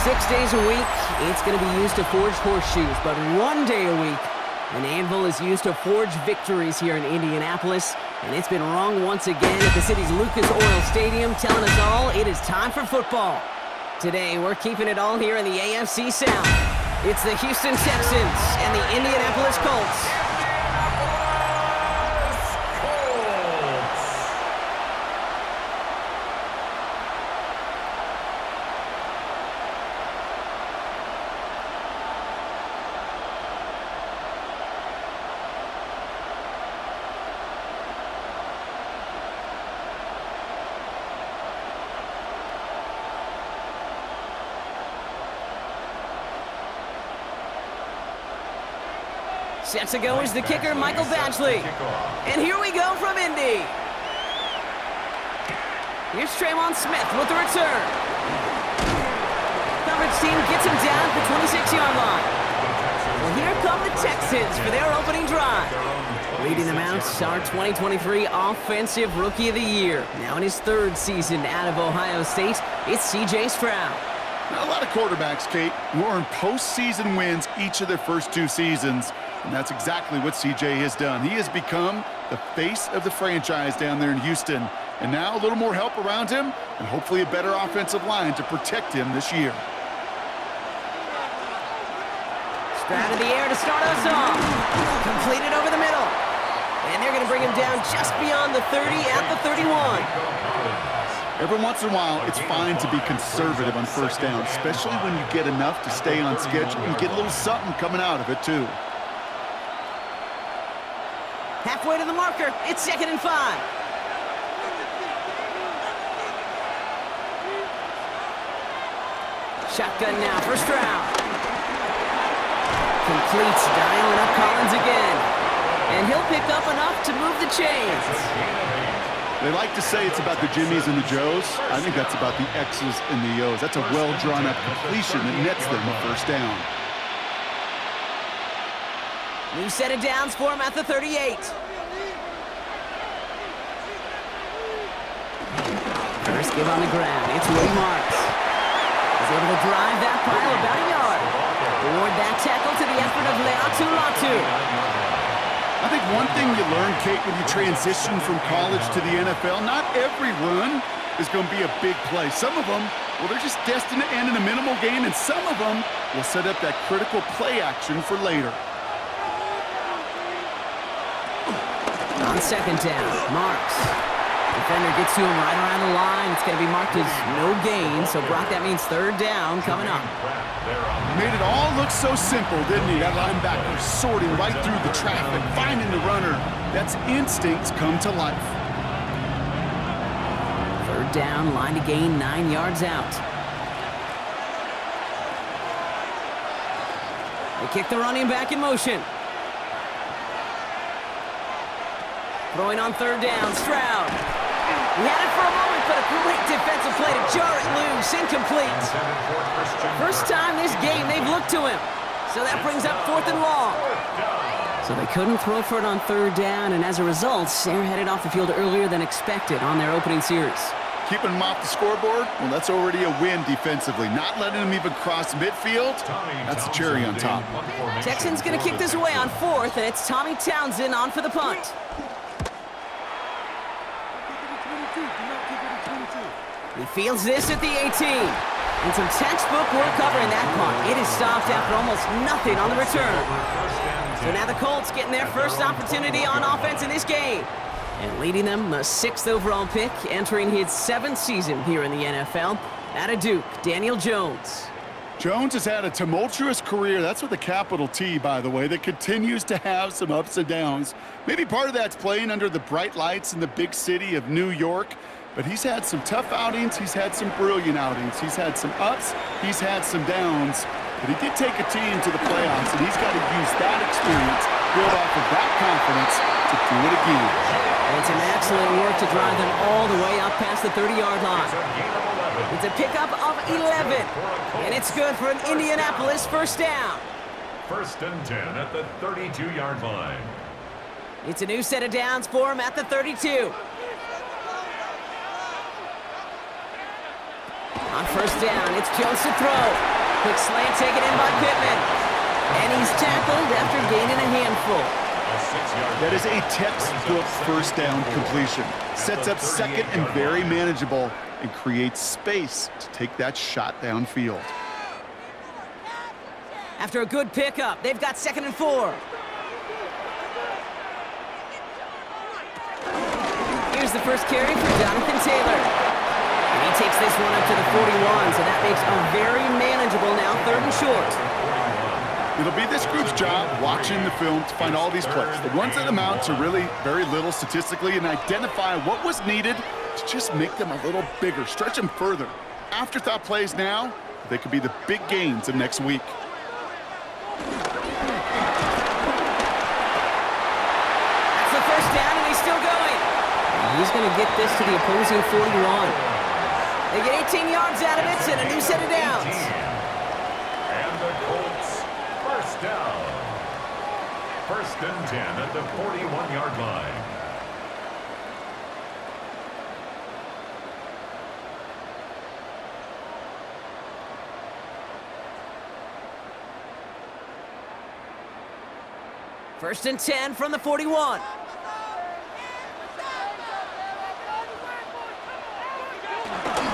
6 days a week, it's going to be used to forge horseshoes, but 1 day a week, an anvil is used to forge victories here in Indianapolis, and it's been rung once again at the city's Lucas Oil Stadium, telling us all it is time for football. Today, we're keeping it all here in the AFC South. It's the Houston Texans and the Indianapolis Colts. Set to go is the kicker, Michael Badgley. And here we go from Indy. Here's Tremont Smith with the return. Coverage team gets him down at the 26-yard line. Well, here come the Texans for their opening drive. Leading them out, our 2023 Offensive Rookie of the Year. Now in his third season out of Ohio State, it's C.J. Stroud. Now, a lot of quarterbacks, Kate, who earn postseason wins each of their first 2 seasons. And that's exactly what CJ has done. He has become the face of the franchise down there in Houston. And now a little more help around him and hopefully a better offensive line to protect him this year. Stroud in the air to start us off. Completed over the middle. And they're going to bring him down just beyond the 30 at the 31. Every once in a while, it's fine to be conservative on first down, especially when you get enough to stay on schedule and get a little something coming out of it, too. Halfway to the marker, it's 2nd and 5. Shotgun now for Stroud. Completes, dialing up Collins again. And he'll pick up enough to move the chains. They like to say it's about the Jimmies and the Joes. I think that's about the X's and the O's. That's a well-drawn-up completion that nets them a first down. New set of downs for him at the 38. First give on the ground. It's Will Marks. He's able to drive that pile about a yard. Award that tackle to the effort of Leatu Latu. I think one thing you learn, Kate, when you transition from college to the NFL, not every run is going to be a big play. Some of them, well, they're just destined to end in a minimal gain, and some of them will set up that critical play action for later. On 2nd down, Marks. Defender gets to him right around the line. It's going to be marked as no gain, so Brock, that means 3rd down coming up. Made it all look so simple, didn't he? That linebacker sorting right through the traffic, finding the runner. That's instincts come to life. 3rd down, line to gain 9 yards out. They kick the running back in motion. Throwing on 3rd down, Stroud. He had it for a moment, but a great defensive play to jar it loose, incomplete. First time this game they've looked to him. So that brings up 4th and long. So they couldn't throw for it on 3rd down, and as a result, they're headed off the field earlier than expected on their opening series. Keeping them off the scoreboard, well, that's already a win defensively. Not letting them even cross midfield, that's the cherry on top. Texans going to kick this away on 4th, and it's Tommy Townsend on for the punt. He fields this at the 18. And some textbook work covering that punt. It is stopped after almost nothing on the return. So now the Colts getting their first opportunity on offense in this game. And leading them, the 6th overall pick, entering his 7th season here in the NFL. Out of Duke, Daniel Jones. Jones has had a tumultuous career. That's with a capital T, by the way, that continues to have some ups and downs. Maybe part of that's playing under the bright lights in the big city of New York. But he's had some tough outings. He's had some brilliant outings. He's had some ups. He's had some downs. But he did take a team to the playoffs, and he's got to use that experience, build off of that confidence to do it again. And some excellent work to drive them all the way up past the 30-yard line. It's a pickup of 11. And it's good for an Indianapolis first down. 1st and 10 at the 32-yard line. It's a new set of downs for him at the 32. On first down, it's Jones to throw. Quick slant taken in by Pittman. And he's tackled after gaining a handful. That is a textbook first down completion. Sets up second and very manageable and creates space to take that shot downfield. After a good pickup, they've got 2nd and 4. Here's the first carry for Jonathan Taylor. And he takes this one up to the 41, so that makes a very manageable now 3rd and short. It'll be this group's job watching the film to find all these plays, the ones that amount to really very little statistically, and identify what was needed to just make them a little bigger, stretch them further. Afterthought plays now, they could be the big gains of next week. That's the first down, and he's still going. He's going to get this to the opposing 41. They get 18 yards out of it and a new set of downs. And the Colts, first down. 1st and 10 at the 41-yard line. First and 10 from the 41.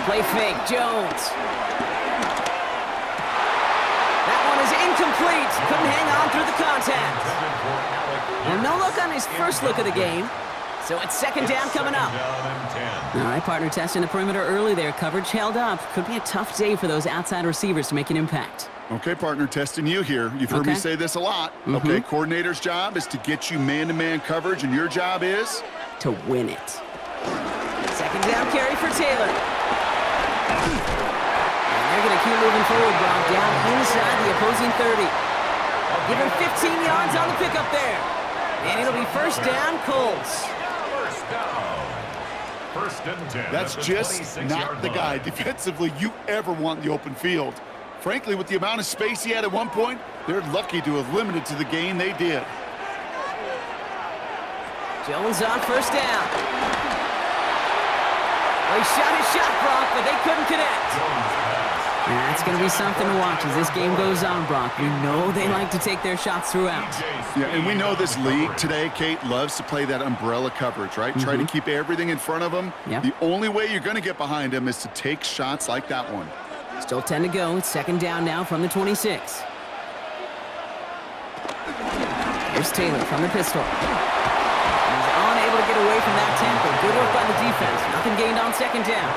Play fake, Jones. That one is incomplete. Couldn't hang on through the contact. Well, no look on his first look of the game. So it's 2nd down coming up. All right, partner, testing the perimeter early there. Coverage held up. Could be a tough day for those outside receivers to make an impact. Okay, partner, testing you here. You've heard me say this a lot. Okay, coordinator's job is to get you man-to-man coverage, and your job is? To win it. 2nd down carry for Taylor. And they're going to keep moving forward, Brock, down inside the opposing 30. Give him 15 yards on the pickup there. And it'll be first down, Colts. First down. 1st and 10. That's just not the guy defensively you ever want in the open field. Frankly, with the amount of space he had at one point, they're lucky to have limited to the gain they did. Jones on first down. Well, he shot his shot, Brock, but they couldn't connect. That's going to be something to watch as this game goes on, Brock. We know they like to take their shots throughout. Yeah, and we know this league today, Kate, loves to play that umbrella coverage, right? Try to keep everything in front of them. Yep. The only way you're going to get behind them is to take shots like that one. Still 10 to go. It's 2nd down now from the 26. Here's Taylor from the pistol. He's unable to get away from that tackle. Good work by the defense. Nothing gained on 2nd down.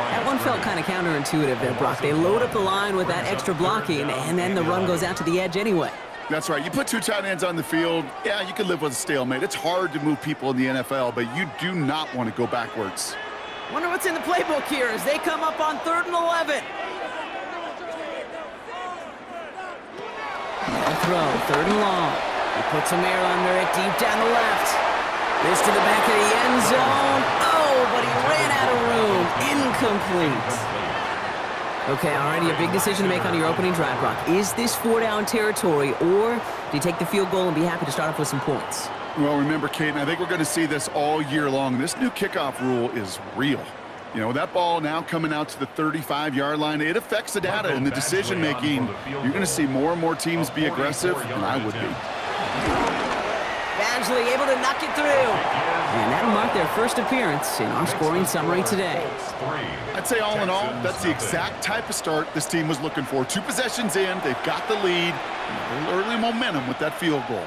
That one felt kind of counterintuitive there, Brock. They load up the line with that extra blocking, and then the run goes out to the edge anyway. That's right. You put 2 tight ends on the field, yeah, you can live with a stalemate. It's hard to move people in the NFL, but you do not want to go backwards. Wonder what's in the playbook here as they come up on 3rd and 11. They'll throw, 3rd and long. He puts some air under it, deep down the left. This to the back of the end zone. Oh, but he ran out of room. Incomplete. Okay, already a big decision to make on your opening drive, Brock. Is this 4-down territory, or do you take the field goal and be happy to start off with some points? Well, remember, Kate, and I think we're going to see this all year long. This new kickoff rule is real. You know, that ball now coming out to the 35-yard line, it affects the data and the decision-making. You're going to see more and more teams be aggressive, and I would be. Badgley able to knock it through. And that'll mark their first appearance in our scoring summary today. I'd say all in all, that's the exact type of start this team was looking for. 2 possessions in, they've got the lead, and a little early momentum with that field goal.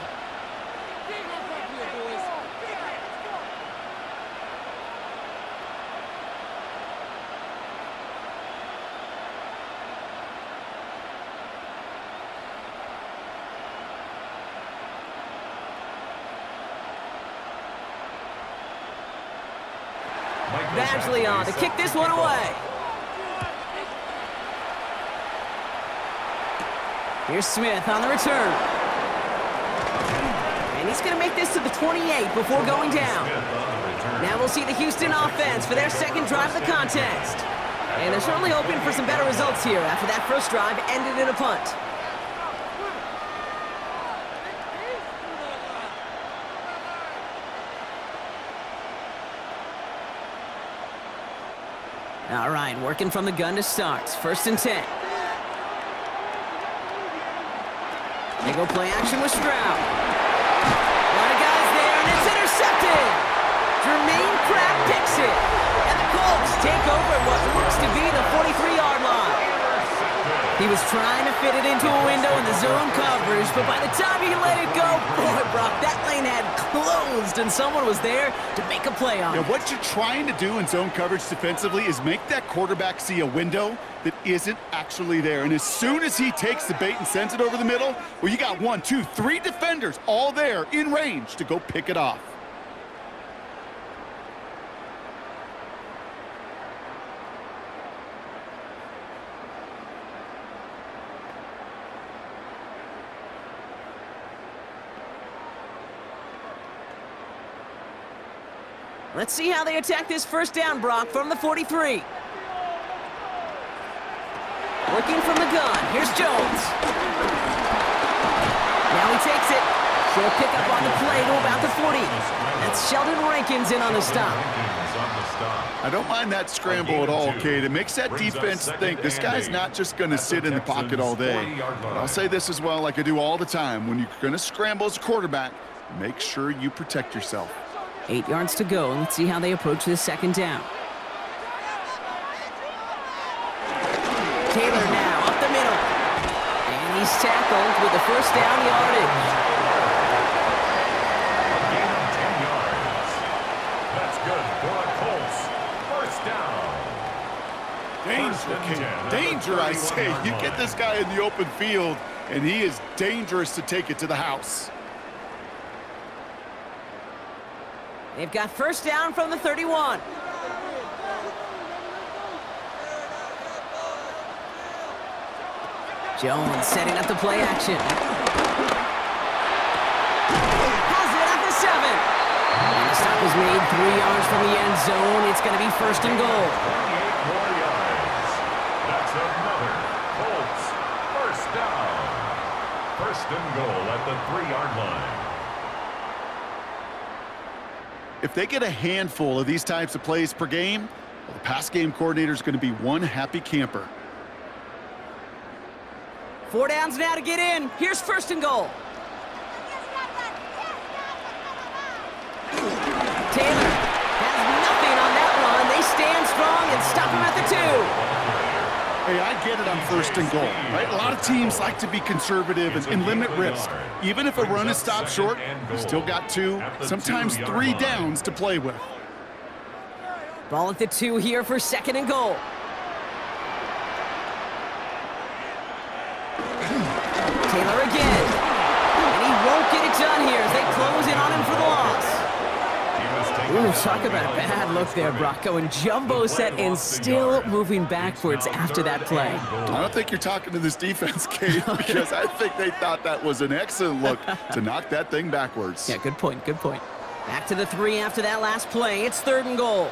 Badgley on to kick this one away. Here's Smith on the return. And he's going to make this to the 28 before going down. Now we'll see the Houston offense for their 2nd drive of the contest. And they're certainly hoping for some better results here after that first drive ended in a punt. All right, working from the gun to start. 1st and 10. They go play action with Stroud. A lot of guys there, and it's intercepted. Jermaine Pratt picks it. And the Colts take over at what looks to be the 43-yard line. He was trying to fit it into a window in the zone coverage, but by the time he let it go, boy, Brock, that lane had closed, and someone was there to make a play on it. What you're trying to do in zone coverage defensively is make that quarterback see a window that isn't actually there. And as soon as he takes the bait and sends it over the middle, well, you got 1, 2, 3 defenders all there in range to go pick it off. Let's see how they attack this 1st down, Brock, from the 43. Working from the gun. Here's Jones. Now he takes it. She'll pick up on the play to about the 40. That's Sheldon Rankins in on the stop. I don't mind that scramble at all, Kate. It makes that defense think this guy's not just going to sit in the pocket all day. But I'll say this as well, like I do all the time. When you're going to scramble as a quarterback, make sure you protect yourself. 8 yards to go, and let's see how they approach this 2nd down. Taylor now up the middle. And he's tackled with the 1st down yardage. A gain of 10 yards. That's good for the Colts. 1st down. Danger, Kate. Danger, I say. You get this guy in the open field, and he is dangerous to take it to the house. They've got 1st down from the 31. Jones setting up the play action. Has it at the 7. And the stop is made 3 yards from the end zone. It's going to be 1st and goal. 28 more yards. That's another Colts 1st down. 1st and goal at the 3-yard line. If they get a handful of these types of plays per game, well, the pass game coordinator is going to be one happy camper. 4 downs now to get in. Here's 1st and goal. Taylor has nothing on that run. They stand strong and stop him at the 2. Hey, I get it on 1st and goal, right? A lot of teams like to be conservative and limit risk. Even if a run is stopped short, you still got 2, sometimes 3 downs to play with. Ball at the 2 here for 2nd and goal. Taylor again. And he won't get it done here as they close in on him for the loss. Ooh, talk about a bad look there, Brock. Going jumbo set and still moving backwards after that play. I don't think you're talking to this defense, Kate, because I think they thought that was an excellent look to knock that thing backwards. Yeah, good point, good point. Back to the 3 after that last play. It's 3rd and goal.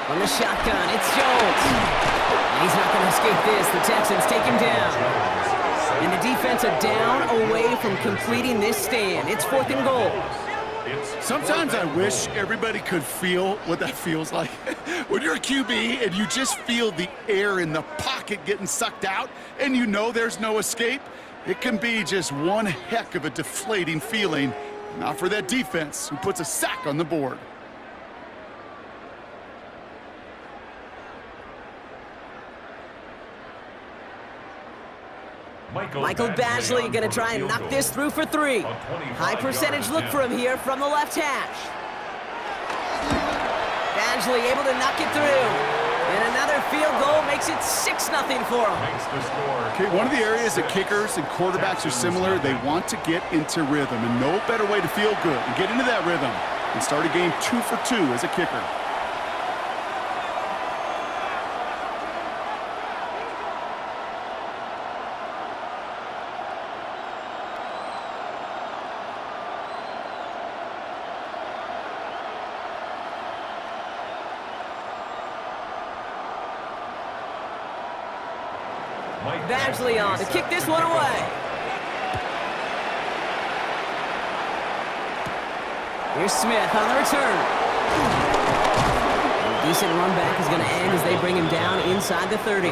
From the shotgun, it's Jones. And he's not going to escape this. The Texans take him down. And the defense a down away from completing this stand. It's 4th and goal. Sometimes I wish everybody could feel what that feels like. When you're a QB and you just feel the air in the pocket getting sucked out and you know there's no escape, it can be just one heck of a deflating feeling. Not for that defense who puts a sack on the board. Michael Badgley going to try and knock this through for 3. High percentage look for him here from the left hash. Badgley able to knock it through. And another field goal makes it 6-0 for him. Okay, one of the areas that kickers and quarterbacks are similar, they want to get into rhythm. And no better way to feel good and get into that rhythm than start a game 2 for 2 as a kicker. Badgley on to kick this one away. Here's Smith on the return. Decent run back is going to end as they bring him down inside the 30.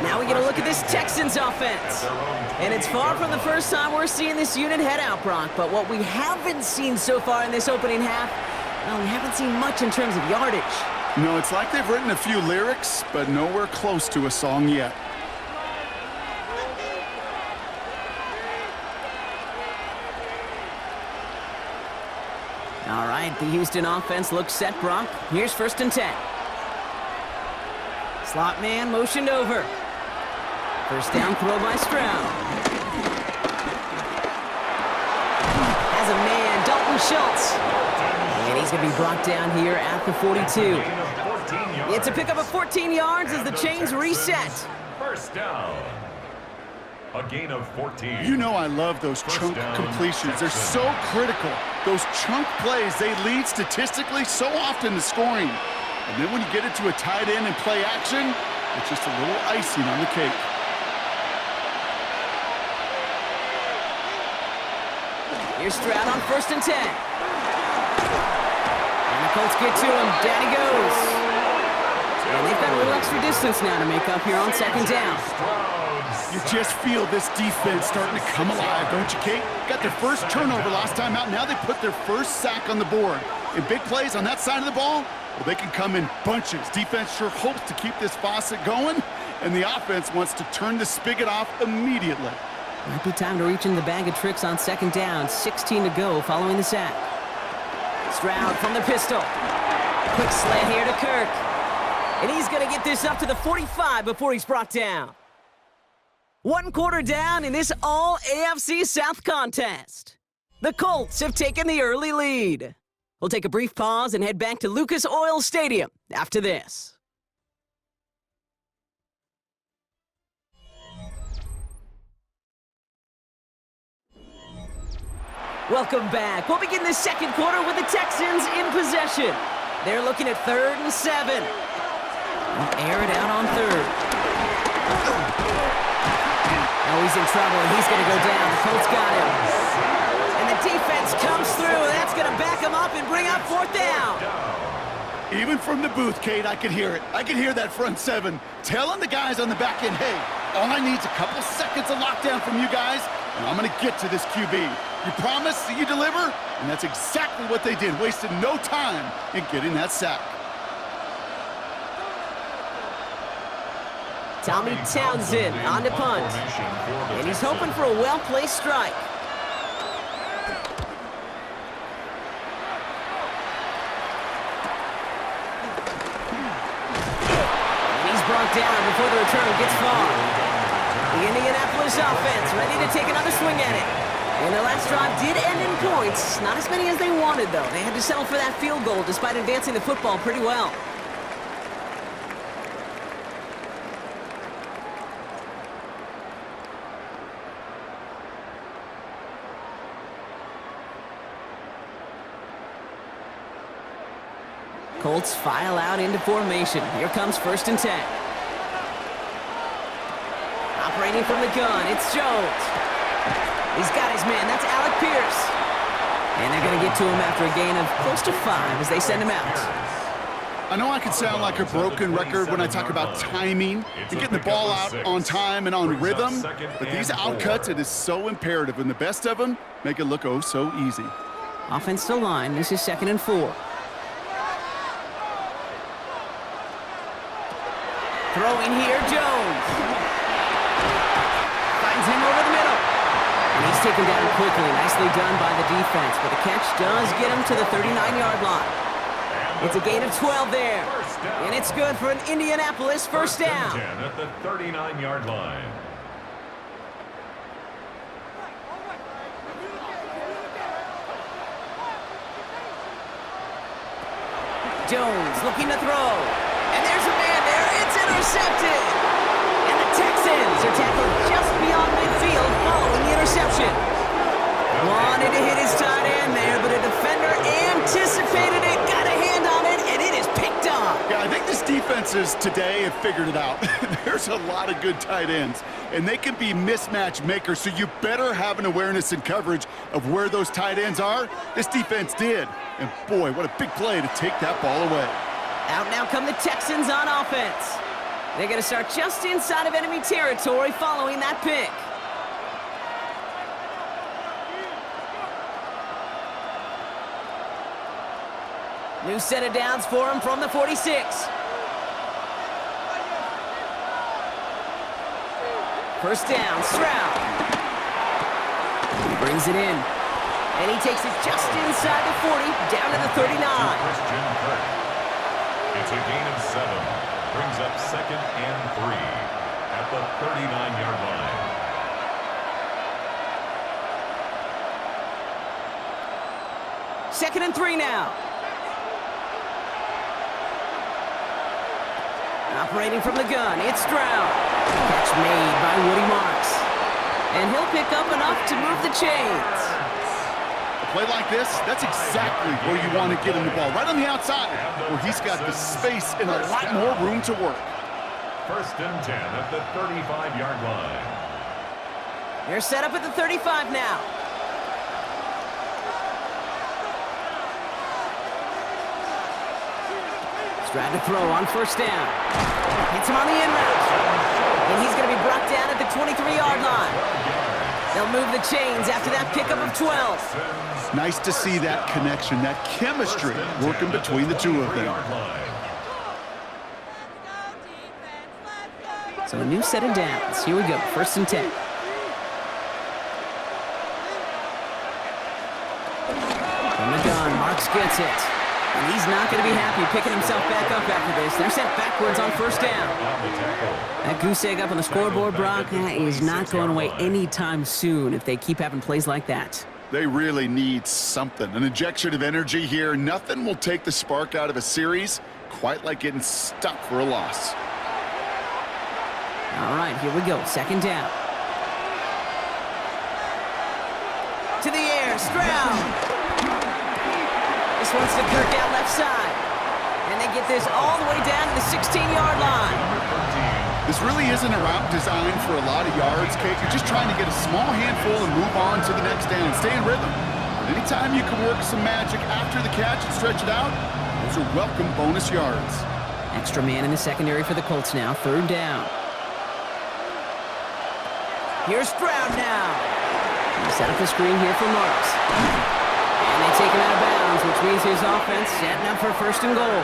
Now we get a look at this Texans offense. And it's far from the first time we're seeing this unit head out, Brock. But what we haven't seen so far in this opening half, well, we haven't seen much in terms of yardage. No, it's like they've written a few lyrics, but nowhere close to a song yet. All right, the Houston offense looks set, Brock. Here's 1st and 10. Slot man motioned over. First down throw by Stroud. Has a man, Dalton Schultz. And he's going to be brought down here at the 42. It's a pickup of 14 yards as the chains reset. First down. A gain of 14. You know I love those chunk completions. They're so critical. Those chunk plays, they lead statistically so often to scoring. And then when you get it to a tight end and play action, it's just a little icing on the cake. Here's Stroud on 1st and 10. And the Colts get to him. Down he goes. And they've got a little extra distance now to make up here on 2nd down. You just feel this defense starting to come alive, don't you, Kate? Got their first turnover last time out. Now they put their first sack on the board. And big plays on that side of the ball, well, they can come in bunches. Defense sure hopes to keep this faucet going, and the offense wants to turn the spigot off immediately. Might be time to reach in the bag of tricks on 2nd down. 16 to go following the sack. Stroud from the pistol. Quick slant here to Kirk. And he's going to get this up to the 45 before he's brought down. 1 quarter down in this all-AFC South contest. The Colts have taken the early lead. We'll take a brief pause and head back to Lucas Oil Stadium after this. Welcome back. We'll begin the 2nd quarter with the Texans in possession. They're looking at 3rd and 7. They'll air it out on 3rd. Oh, he's in trouble, and he's going to go down. The Colts got him. And the defense comes through, and that's going to back him up and bring up 4th down. Even from the booth, Kate, I could hear it. I could hear that front 7 telling the guys on the back end, hey, all I need is a couple seconds of lockdown from you guys, and I'm going to get to this QB. You promise that you deliver? And that's exactly what they did. Wasted no time in getting that sack. Tommy Townsend on the punt. And he's hoping for a well-placed strike. And he's brought down before the return gets far. The Indianapolis offense ready to take another swing at it. And the last drive did end in points. Not as many as they wanted, though. They had to settle for that field goal despite advancing the football pretty well. Colts file out into formation. Here comes 1st and 10. Operating from the gun, it's Jones. He's got his man. That's Alec Pierce. And they're going to get to him after a gain of close to 5 as they send him out. I know I can sound like a broken record when I talk about timing and getting the ball out on time and on rhythm, but these outcuts, it is so imperative, and the best of them make it look oh so easy. Offensive line, this is 2nd and 4. Throwing here, Jones. Finds him over the middle. And he's taken down quickly. Nicely done by the defense. But the catch does get him to the 39-yard line. It's a gain of 12 there. And it's good for an Indianapolis first down. At the 39-yard line. Jones looking to throw. And there's a man there. It's intercepted. And the Texans are tackled just beyond midfield following the interception. Wanted to hit his tight end there, but a defender anticipated it, got a hand on it, and it is picked up. Yeah, I think this defenses today have figured it out. There's a lot of good tight ends, and they can be mismatch makers, so you better have an awareness and coverage of where those tight ends are. This defense did. And boy, what a big play to take that ball away. Out now come the Texans on offense. They're going to start just inside of enemy territory following that pick. New set of downs for him from the 46. First down, Stroud. He brings it in. And he takes it just inside the 40, down to the 39. It's a gain of 7. Brings up 2nd and 3 at the 39-yard line. 2nd and 3 now. Operating from the gun, it's Stroud. Catch made by Woody Marks. And he'll pick up enough to move the chains. A play like this, that's exactly where you want to get him the ball. Right on the outside, where he's got the space and a lot more room to work. 1st and 10 at the 35-yard line. They're set up at the 35 now. Stroud to throw on first down. Hits him on the in route. And he's going to be brought down at the 23-yard line. They'll move the chains after that pickup of 12. Nice to see that connection, that chemistry working between the two of them. So a new set of downs. Here we go, 1st and 10. From the gun, Marks gets it. And he's not going to be happy picking himself back up after this. They're sent backwards on first down. That goose egg up on the scoreboard, Brock, is not going away anytime soon if they keep having plays like that. They really need something, an injection of energy here. Nothing will take the spark out of a series quite like getting stuck for a loss. All right, here we go, 2nd down. To the air, Stroud. This one's to Kirk out left side. And they get this all the way down to the 16-yard line. This really isn't a route designed for a lot of yards, Kate. You're just trying to get a small handful and move on to the next down. Stay in rhythm. But anytime you can work some magic after the catch and stretch it out, those are welcome bonus yards. Extra man in the secondary for the Colts now, 3rd down. Here's Stroud now. Set up the screen here for Marks. And they take him out of bounds, which means his offense setting up for 1st and goal.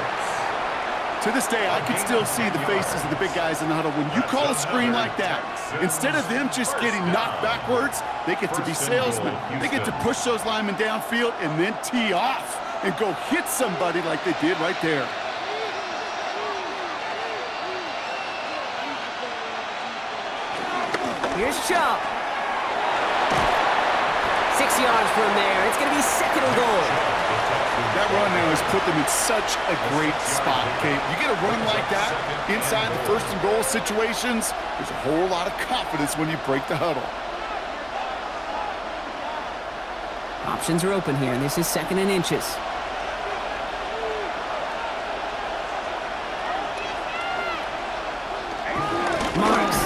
To this day, I can still see the faces of the big guys in the huddle. When you call a screen like that, instead of them just getting knocked backwards, they get to be salesmen. They get to push those linemen downfield and then tee off and go hit somebody like they did right there. Here's Chubb. 6 yards from there. It's going to be 2nd and goal. That run now has put them in such a great spot, Kate. You get a run like that inside the 1st and goal situations, there's a whole lot of confidence when you break the huddle. Options are open here, and this is 2nd and inches. Marks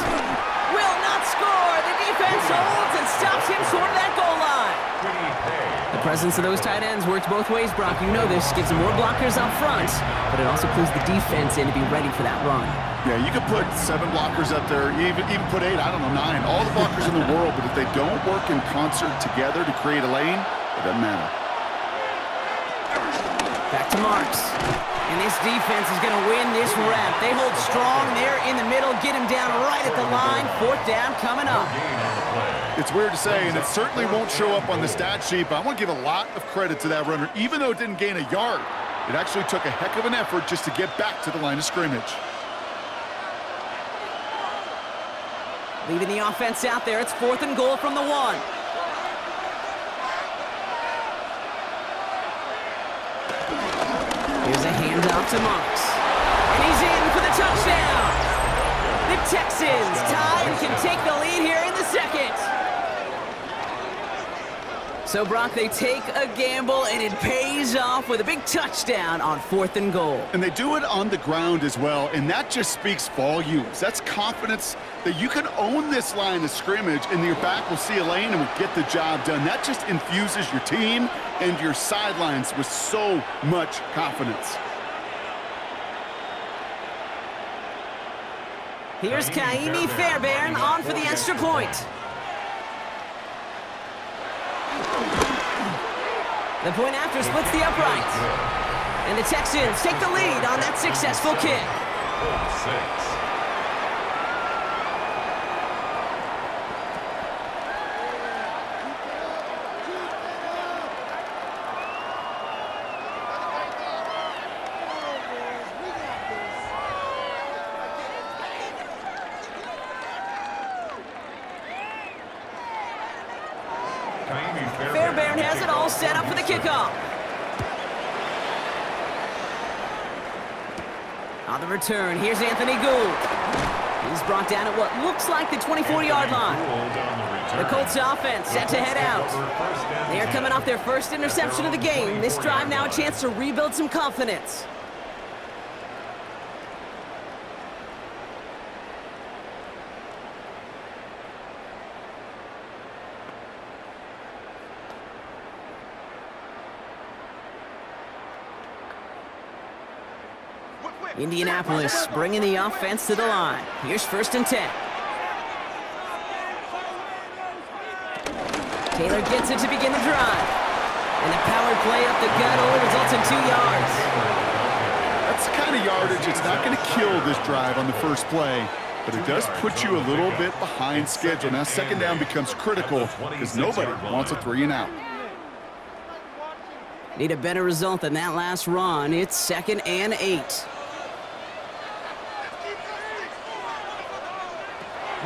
will not score. The defense holds and stops him short of that goal line. The presence of those tight ends works both ways, Brock. You know this. Gives them more blockers up front, but it also clues the defense in to be ready for that run. Yeah, you could put 7 blockers up there, even put 8, I don't know, 9. All the blockers in the world, but if they don't work in concert together to create a lane, it doesn't matter. Back to Marks. And this defense is going to win this rep. They hold strong there in the middle, get him down right at the line. 4th down coming up. It's weird to say, and it certainly won't show up on the stat sheet, but I want to give a lot of credit to that runner. Even though it didn't gain a yard, it actually took a heck of an effort just to get back to the line of scrimmage. Leaving the offense out there. It's 4th and goal from the 1. Here's a handoff to Marks. And he's in for the touchdown. The Texans tie and can take the lead here in the 2nd. So, Brock, they take a gamble, and it pays off with a big touchdown on 4th and goal. And they do it on the ground as well, and that just speaks volumes. That's confidence that you can own this line of scrimmage, and your back will see a lane and will get the job done. That just infuses your team and your sidelines with so much confidence. Here's Kaimi Fairbairn on for the extra point. The point after splits the upright. And the Texans take the lead on that successful kick. 6. Fairbairn has it all set up for the kickoff. On the return, here's Anthony Gould. He's brought down at what looks like the 24-yard line. The Colts offense set to head out. They are coming off their first interception of the game. This drive now a chance to rebuild some confidence. Indianapolis bringing the offense to the line. Here's 1st and 10. Taylor gets it to begin the drive. And a powered play up the gut only results in 2 yards. That's the kind of yardage it's not going to kill this drive on the first play, but it does put you a little bit behind schedule. Now 2nd down becomes critical because nobody wants a 3 and out. Need a better result than that last run. It's 2nd and 8.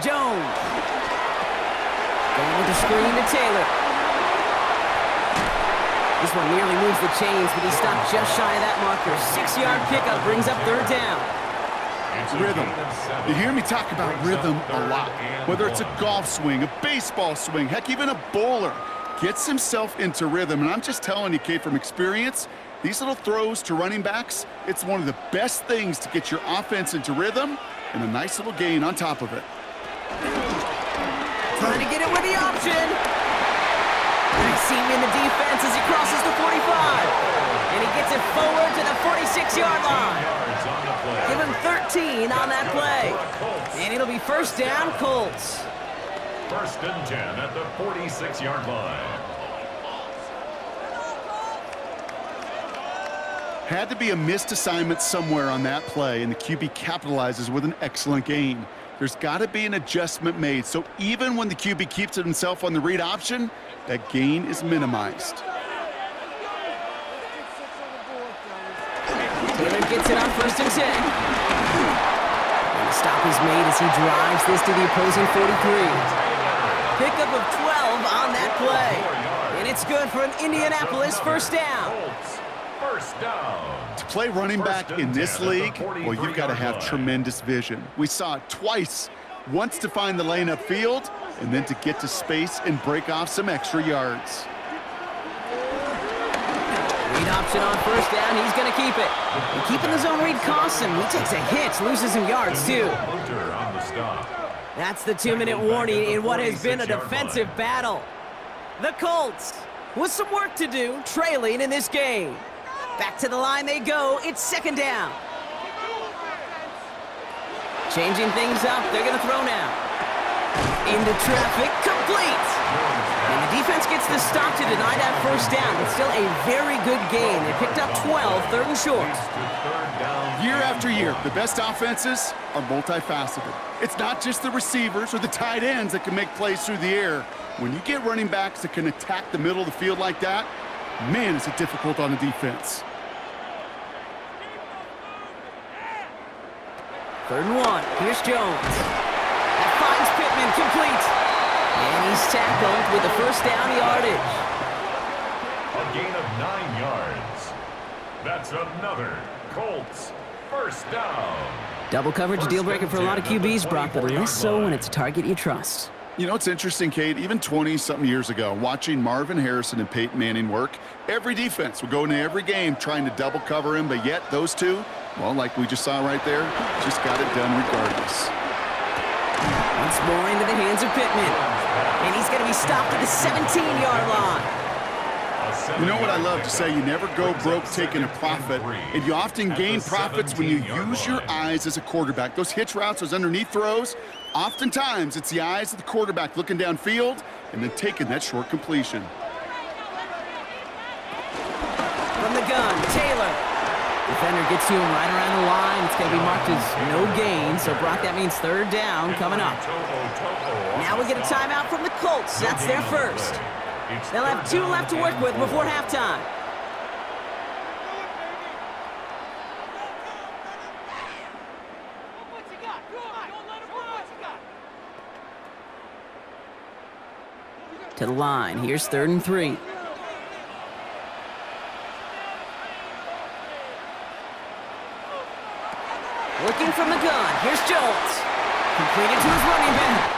Jones. Going with the screen to Taylor. This one nearly moves the chains, but he stopped just shy of that marker. 6-yard pickup brings up 3rd down. Rhythm. You hear me talk about rhythm a lot. Whether it's a golf swing, a baseball swing, heck, even a bowler gets himself into rhythm. And I'm just telling you, Kate, from experience, these little throws to running backs, it's one of the best things to get your offense into rhythm and a nice little gain on top of it. Trying to get it with the option. Nice seam in the defense as he crosses the 45. And he gets it forward to the 46-yard line. Give him 13 on that play. And it'll be 1st down, Colts. 1st and 10 at the 46-yard line. Had to be a missed assignment somewhere on that play, and the QB capitalizes with an excellent gain. There's got to be an adjustment made, so even when the QB keeps it himself on the read option, that gain is minimized. Taylor gets it on 1st and 10. And the stop is made as he drives this to the opposing 43. Pickup of 12 on that play. And it's good for an Indianapolis 1st down. 1st down. To play running back in this league, well, you've got to have tremendous vision. We saw it twice. Once to find the lane upfield, and then to get to space and break off some extra yards. Read option on 1st down. He's going to keep it. And keeping the zone read costs him. He takes a hit, loses some yards, too. That's the 2-minute warning in what has been a defensive battle. The Colts, with some work to do, trailing in this game. Back to the line they go. It's 2nd down. Changing things up. They're going to throw now. Into traffic. Complete. And the defense gets the stop to deny that 1st down. It's still a very good game. They picked up 12, 3rd and short. Year after year, the best offenses are multifaceted. It's not just the receivers or the tight ends that can make plays through the air. When you get running backs that can attack the middle of the field like that, man, is it difficult on the defense. 3rd and 1. Here's Jones. That finds Pittman, complete. And he's tackled with the 1st down yardage. A gain of 9 yards. That's another Colts 1st down. Double coverage, deal breaker for a lot of QBs, Brock, but less so when it's a target you trust. You know, it's interesting, Kate, even 20-something years ago, watching Marvin Harrison and Peyton Manning work, every defense would go into every game trying to double cover him, but yet those two, well, like we just saw right there, just got it done regardless. Once more into the hands of Pittman. And he's going to be stopped at the 17-yard line. You know what I love to say? You never go broke taking a profit, and you often gain profits when you use your eyes as a quarterback. Those hitch routes, those underneath throws, oftentimes it's the eyes of the quarterback looking downfield and then taking that short completion. From the gun, Taylor. Defender gets to him right around the line. It's going to be marked as no gain, so Brock, that means third down coming up. Now we get a timeout from the Colts. That's their first. They'll have 2 left to work with before halftime. To the line. Here's 3rd and 3. Looking from the gun. Here's Jones. Completed to his running back.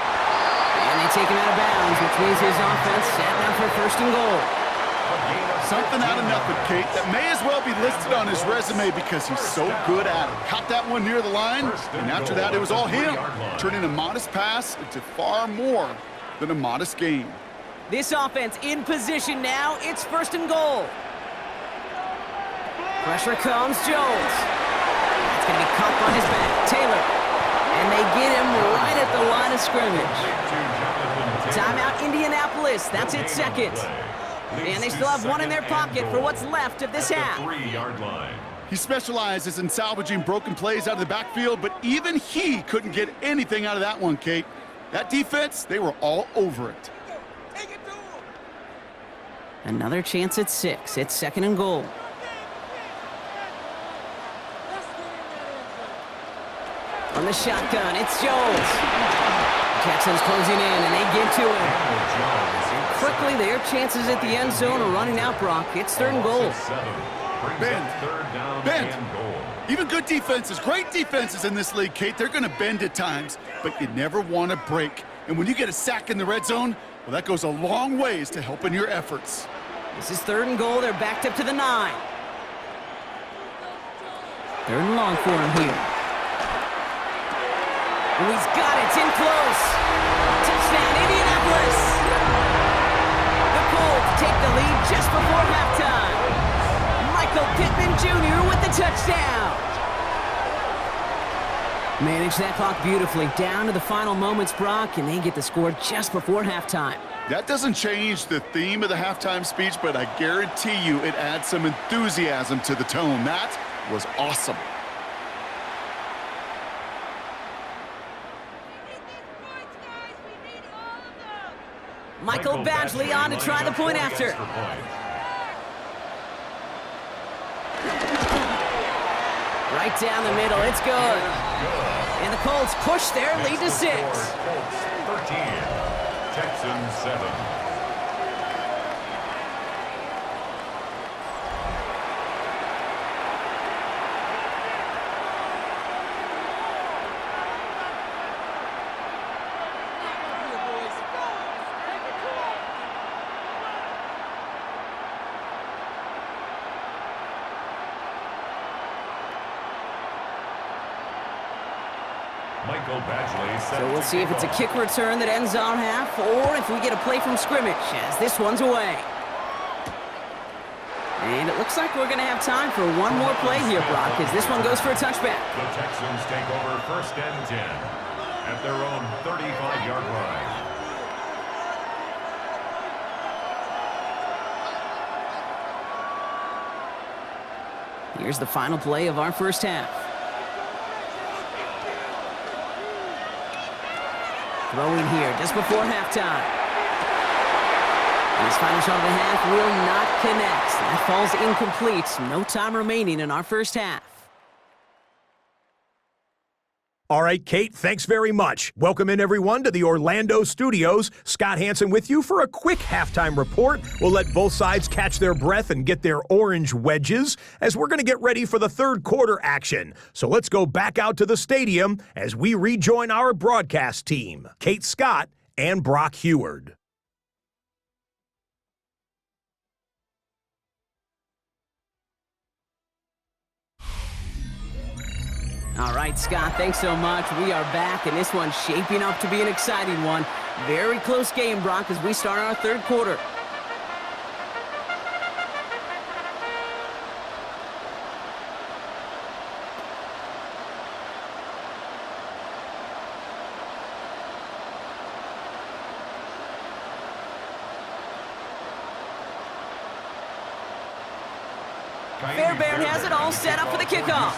And they take him out of bounds, which means his offense sat down for 1st and goal. Something out of nothing, Kate, that may as well be listed on his resume because he's so good at it. Caught that one near the line, and after that, it was all him, turning a modest pass into far more than a modest gain. This offense in position now. It's 1st and goal. Pressure comes, Jones. That's going to be caught on his back. Taylor. And they get him right at the line of scrimmage. Timeout, Indianapolis. That's its 2nd. And they still have 1 in their pocket for what's left of this half. 3-yard line. He specializes in salvaging broken plays out of the backfield, but even he couldn't get anything out of that one, Kate. That defense, they were all over it. Another chance at 6. It's 2nd and goal. On the shotgun, it's Jones. Texans closing in, and they get to him. And quickly, their chances at the end zone are running out, Brock. It's 3rd and goal. Bend. Even good defenses, great defenses in this league, Kate, they're going to bend at times, but you never want to break. And when you get a sack in the red zone, well, that goes a long ways to helping your efforts. This is 3rd and goal. They're backed up to the 9. 3rd and long for him here. Oh, he's got it. It's in close. Touchdown, Indianapolis. The Colts take the lead just before halftime. Michael Pittman Jr. with the touchdown. Manage that clock beautifully. Down to the final moments, Brock, and they get the score just before halftime. That doesn't change the theme of the halftime speech, but I guarantee you it adds some enthusiasm to the tone. That was awesome. Michael Badgley on to try the point after. Right down the middle, it's good. And the Colts push their lead to 6. Colts 13, Texans 7. So we'll see if it's a kick return that ends on half, or if we get a play from scrimmage, as this one's away. And it looks like we're going to have time for one more play here, Brock, as this one goes for a touchback. The Texans take over 1st and 10 at their own 35-yard line. Here's the final play of our first half. Throwing here just before halftime. And his final shot of the half will not connect. That falls incomplete. No time remaining in our first half. All right, Kate, thanks very much. Welcome in, everyone, to the Orlando studios. Scott Hansen with you for a quick halftime report. We'll let both sides catch their breath and get their orange wedges as we're going to get ready for the third quarter action. So let's go back out to the stadium as we rejoin our broadcast team, Kate Scott and Brock Heward. All right, Scott, thanks so much. We are back, and this one's shaping up to be an exciting one. Very close game, Brock, as we start our third quarter. Fairbairn has it all set up for the kickoff.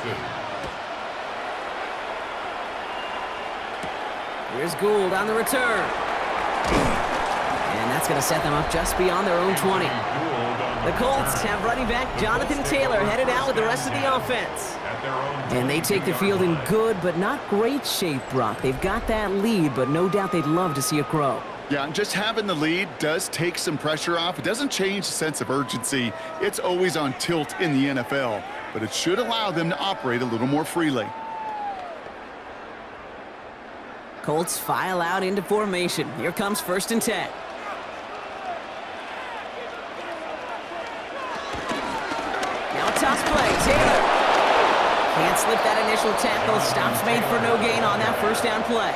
Here's Gould on the return. And that's going to set them up just beyond their own 20. The Colts have running back Jonathan Taylor headed out with the rest of the offense. And they take the field in good but not great shape, Brock. They've got that lead, but no doubt they'd love to see it grow. Yeah, and just having the lead does take some pressure off. It doesn't change the sense of urgency. It's always on tilt in the NFL, but it should allow them to operate a little more freely. Colts file out into formation. Here comes 1st and 10. Now a toss play. Taylor can't slip that initial tackle. Stops made for no gain on that 1st down play.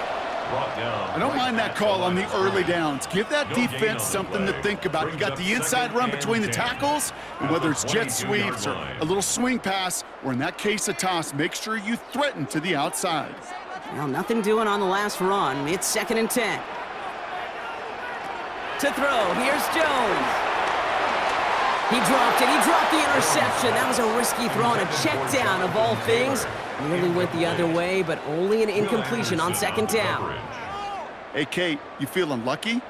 I don't mind that call on the early downs. Give that defense something to think about. You got the inside run between the tackles, and whether it's jet sweeps or a little swing pass, or in that case a toss, make sure you threaten to the outside. Well, nothing doing on the last run. It's 2nd and 10. To throw, here's Jones. He dropped it. He dropped the interception. That was a risky throw and a check down of all things. Nearly went the other way, but only an incompletion on 2nd down. Hey, Kate, you feeling lucky?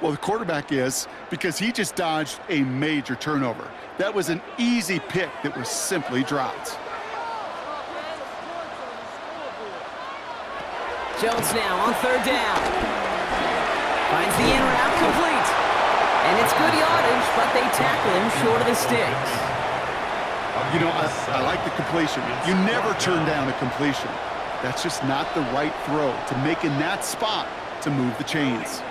Well, the quarterback is, because he just dodged a major turnover. That was an easy pick that was simply dropped. Jones now on 3rd down. Finds the in route complete. And it's good yardage, but they tackle him short of the sticks. You know, I like the completion. You never turn down a completion. That's just not the right throw to make in that spot to move the chains.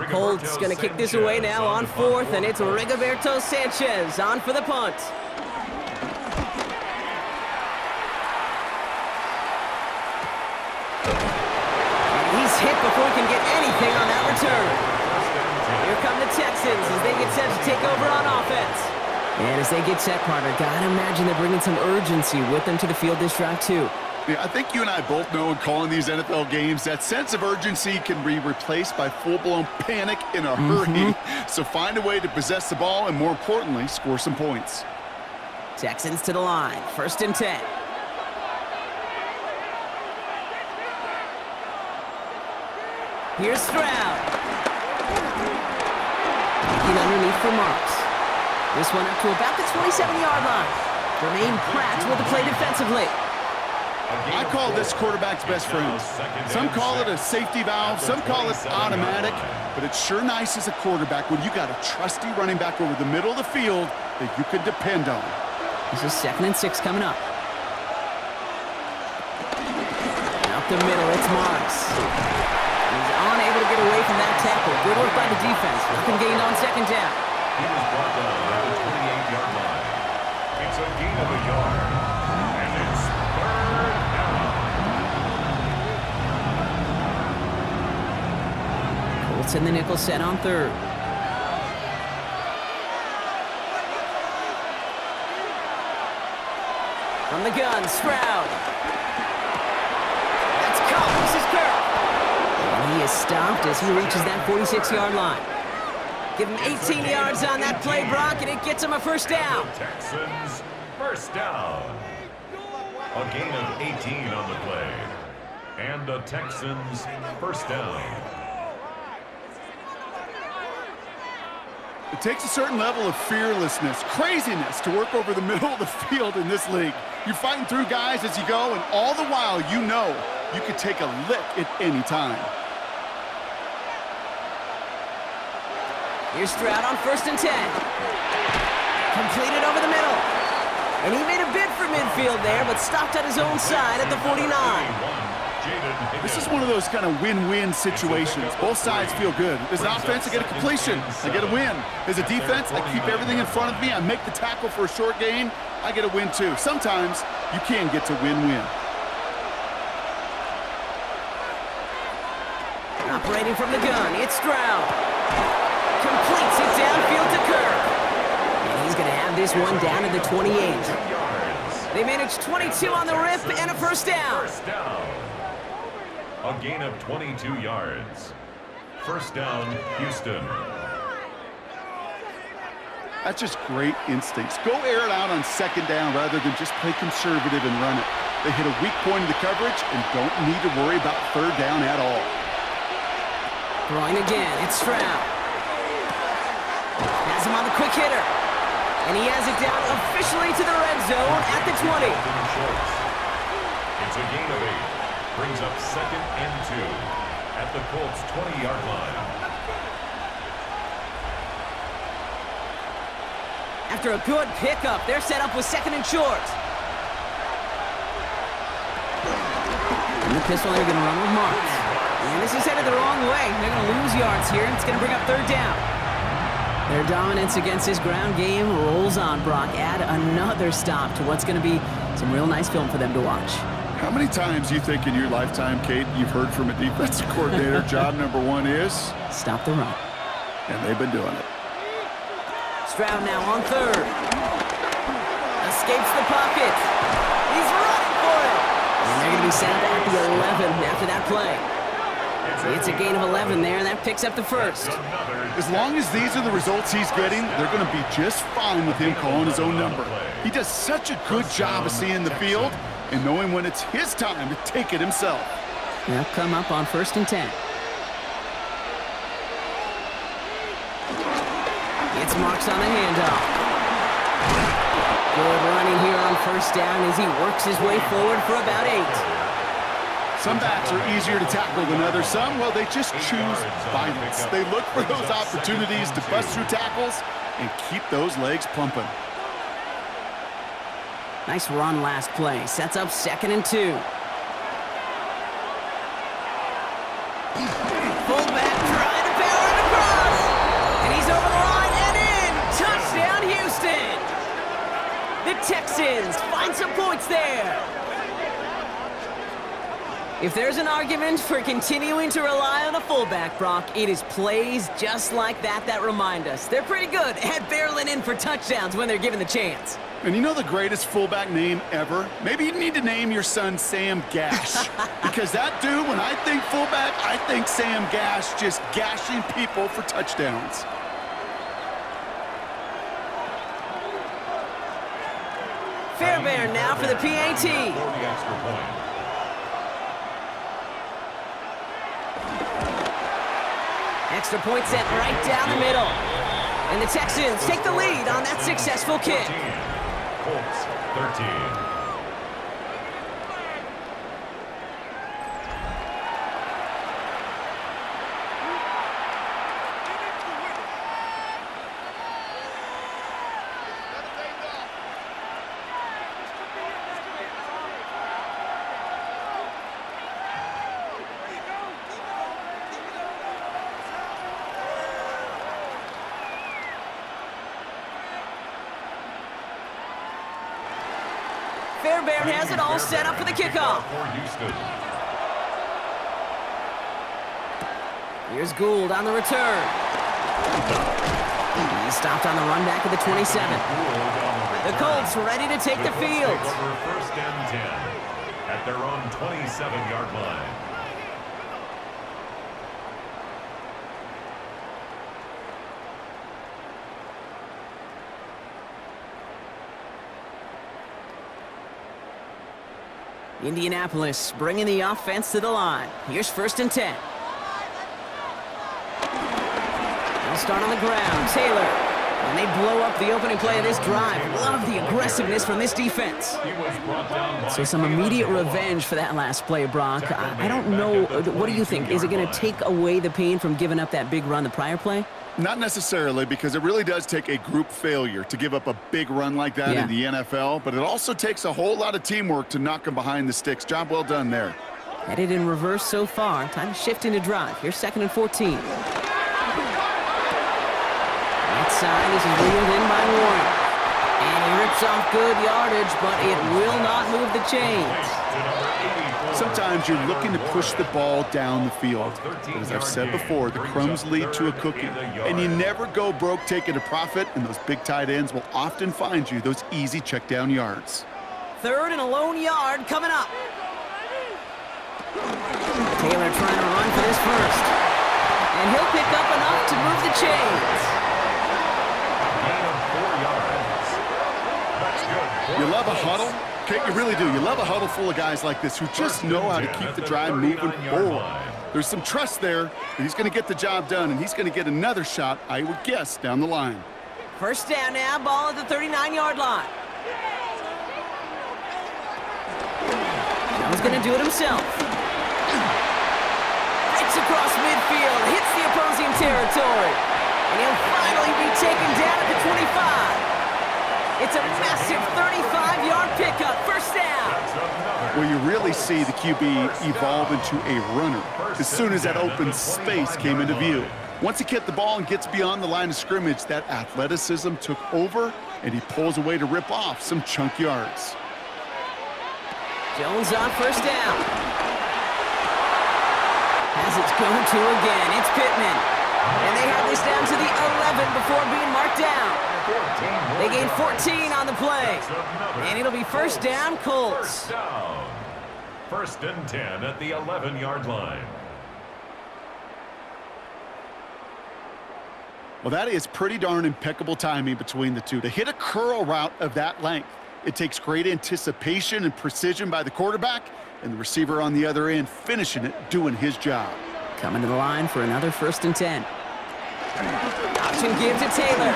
Colts going to kick this away now on 4th, and it's Rigoberto Sanchez on for the punt. He's hit before he can get anything on that return. Here come the Texans as they get set to take over on offense. And as they get set, partner, gotta imagine they're bringing some urgency with them to the field this drive, too. Yeah, I think you and I both know in calling these NFL games that sense of urgency can be replaced by full-blown panic in a hurry. So find a way to possess the ball and, more importantly, score some points. Texans to the line, 1st and 10. Here's Stroud. Looking underneath for Marks. This one up to about the 27-yard line. Jermaine Pratt with the play defensively. I call this quarterback's best friend. Some call it a safety valve, some call it automatic, but it's sure nice as a quarterback when you got a trusty running back over the middle of the field that you can depend on. This is 2nd and 6 coming up. Up the middle, it's Marks. He's unable to get away from that tackle. Good work by the defense. Nothing gained on 2nd down. He was brought down at the 28-yard line. It's a gain of a yard. And it's 3rd down. Colts in the nickel set on 3rd. From the gun, Stroud. That's caught. This is Kirk. And he is stopped as he reaches that 46-yard line. Give him 18 yards on that play, Brock, and it gets him a 1st down. Texans, 1st down. A gain of 18 on the play. And the Texans, 1st down. It takes a certain level of fearlessness, craziness to work over the middle of the field in this league. You're fighting through guys as you go, and all the while you know you could take a lick at any time. Here's Stroud on 1st and 10. Completed over the middle. And he made a bid for midfield there, but stopped at his own side at the 49. This is one of those kind of win-win situations. Both sides feel good. As an offense, I get a completion. I get a win. As a defense, I keep everything in front of me. I make the tackle for a short gain. I get a win, too. Sometimes you can get to win-win. Operating from the gun, it's Stroud. Completes it downfield to Kirk. And he's going to have this one down to the 28. They managed 22 on the rip and a 1st down. A gain of 22 yards. First down, Houston. That's just great instincts. Go air it out on second down rather than just play conservative and run it. They hit a weak point in the coverage and don't need to worry about third down at all. Throwing again, it's Stroud. Has him on the quick hitter. And he has it down officially to the red zone at the 20. It's a gain of 8. Brings up second and 2 at the Colts 20-yard line. After a good pickup, they're set up with second and short. And the pistol, they're going to run with Marks. And this is headed the wrong way. They're going to lose yards here, and it's going to bring up third down. Their dominance against this ground game rolls on, Brock. Add another stop to what's going to be some real nice film for them to watch. How many times you think in your lifetime, Kate, you've heard from a defensive coordinator, job number one is? Stop the run. And they've been doing it. Stroud now on third. Escapes the pocket. He's running for it. And they're going to be set up at the 11 after that play. It's a gain of 11 there, and that picks up the first. As long as these are the results he's getting, they're going to be just fine with him calling his own number. He does such a good job of seeing the field and knowing when it's his time to take it himself. They'll come up on 1st and 10. It's Marks on the handoff. Good running here on first down as he works his way forward for about 8. Some backs are easier to tackle than others. Some, well, they just choose violence. They look for those opportunities to bust through tackles and keep those legs pumping. Nice run last play. Sets up second and 2. Fullback trying to power it across. And he's over the line and in. Touchdown, Houston. The Texans find some points there. If there's an argument for continuing to rely on a fullback, Brock, it is plays just like that that remind us. They're pretty good at barreling in for touchdowns when they're given the chance. And you know the greatest fullback name ever? Maybe you need to name your son Sam Gash. Because that dude, when I think fullback, I think Sam Gash just gashing people for touchdowns. Fairbairn now for the PAT. Extra point set right down the middle. And the Texans take the lead on that successful kick. Colts 13. Fairbairn has it all set up for the kickoff. Here's Gould on the return. He's stopped on the run back of the 27. The Colts ready to take the field. First and 10 at their own 27-yard line. Indianapolis bringing the offense to the line. Here's 1st and 10. They'll start on the ground. Taylor. And they blow up the opening play of this drive. Love the aggressiveness from this defense. So some immediate revenge for that last play, Brock. I don't know. What do you think? Is it going to take away the pain from giving up that big run the prior play? Not necessarily, because it really does take a group failure to give up a big run like that in the NFL, but it also takes a whole lot of teamwork to knock them behind the sticks. Job well done there. Headed in reverse so far. Time to shift into drive. Here's 2nd and 14. Right side, this is reeled in by Warren. And he rips off good yardage, but it will not move the chains. Sometimes you're looking to push the ball down the field. But as I've said before, the crumbs lead to a cookie. And you never go broke taking a profit, and those big tight ends will often find you those easy check down yards. 3rd and a lone yard coming up. Taylor trying to run for this first. And he'll pick up enough to move the chains. Gain of 4 yards. That's good. You love a huddle? Kate, you really do. You love a huddle full of guys like this who just know how to keep the drive moving forward. There's some trust there that he's going to get the job done, and he's going to get another shot, I would guess, down the line. First down now, ball at the 39-yard line. Jones going to do it himself. Breaks across midfield, hits the opposing territory. And he'll finally be taken down at the 25. It's a massive 35-yard pickup, first down. Well, you really see the QB evolve into a runner as soon as that open space came into view. Once he kicked the ball and gets beyond the line of scrimmage, that athleticism took over, and he pulls away to rip off some chunk yards. Jones on first down. As it's going to again, it's Pittman. And they have this down to the 11 before being marked down. They gain 14 on the play. And it'll be first down, Colts. First down. First and 10 at the 11-yard line. Well, that is pretty darn impeccable timing between the two. To hit a curl route of that length, it takes great anticipation and precision by the quarterback, and the receiver on the other end finishing it, doing his job. Coming to the line for another first and 10. Option give to Taylor.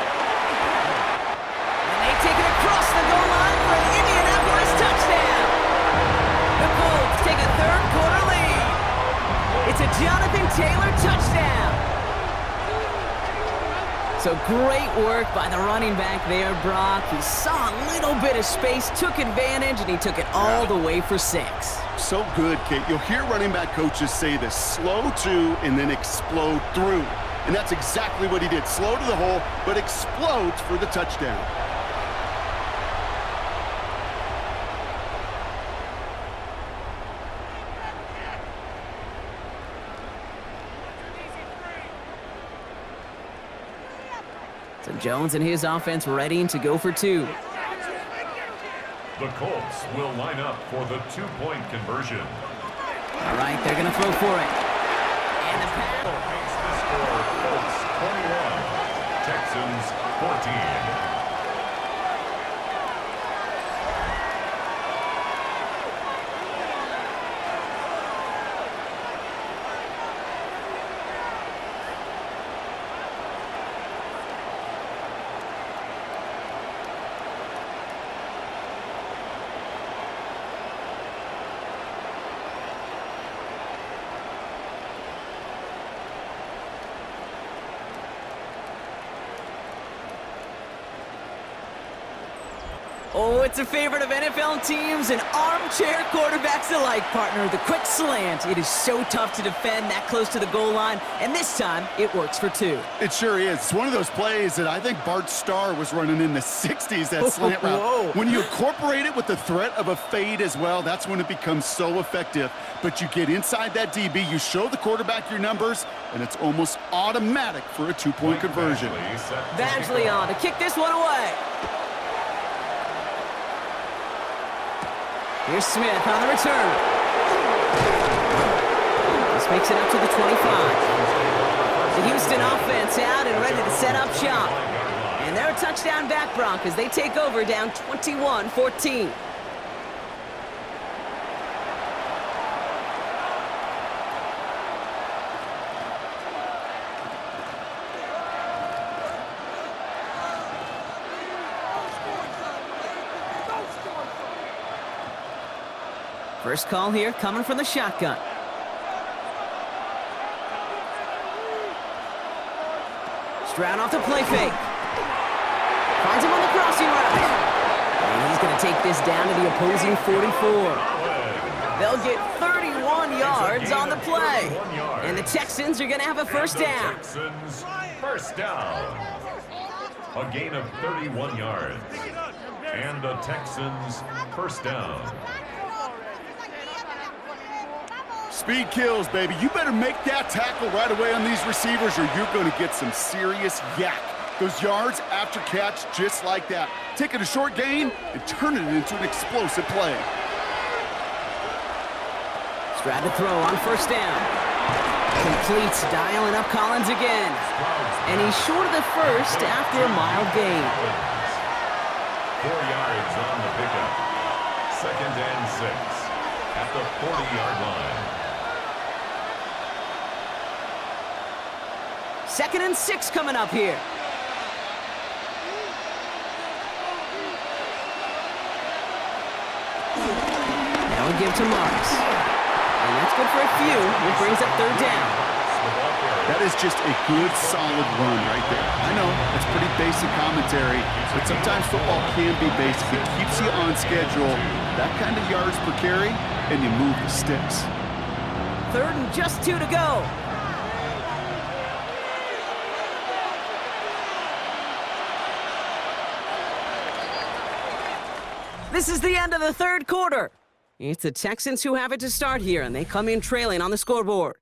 And they take it across the goal line for an Indianapolis touchdown. The Colts take a third-quarter lead. It's a Jonathan Taylor touchdown. So great work by the running back there, Brock. He saw a little bit of space, took advantage, and he took it all the way for 6. So good, Kate. You'll hear running back coaches say this: slow to and then explode through. And that's exactly what he did. Slow to the hole, but explodes for the touchdown. So Jones and his offense readying to go for 2. The Colts will line up for the 2-point conversion. All right, they're going to throw for it. And the pass. Makes the score Colts 21, Texans 14. Oh, it's a favorite of NFL teams and armchair quarterbacks alike, partner. The quick slant. It is so tough to defend that close to the goal line, and this time it works for 2. It sure is. It's one of those plays that I think Bart Starr was running in the 60s, that slant route. Whoa. When you incorporate it with the threat of a fade as well, that's when it becomes so effective. But you get inside that DB, you show the quarterback your numbers, and it's almost automatic for a 2-point conversion. Badgley on to kick this one away. Here's Smith on the return. This makes it up to the 25. The Houston offense out and ready to set up shop. And they're a touchdown back, Brock, as they take over down 21-14. First call here coming from the shotgun. Stroud off the play fake. Finds him on the crossing route. And he's going to take this down to the opposing 44. They'll get 31 yards on the play. And the Texans are going to have a first down. Texans first down. A gain of 31 yards. And the Texans first down. Speed kills, baby. You better make that tackle right away on these receivers or you're going to get some serious yak. Those yards after catch just like that. Taking a short gain and turning it into an explosive play. Tried to throw on first down. Completes, dialing up Collins again. And he's short of the first after a mild gain. 4 yards on the pickup. 2nd and 6 at the 40-yard line. 2nd and 6 coming up here. Now we give to Morris. And that's good for a few. It brings up 3rd down. That is just a good, solid run right there. I know, it's pretty basic commentary, but sometimes football can be basic. It keeps you on schedule, that kind of yards per carry, and you move the sticks. 3rd and just 2 to go. This is the end of the 3rd quarter. It's the Texans who have it to start here, and they come in trailing on the scoreboard.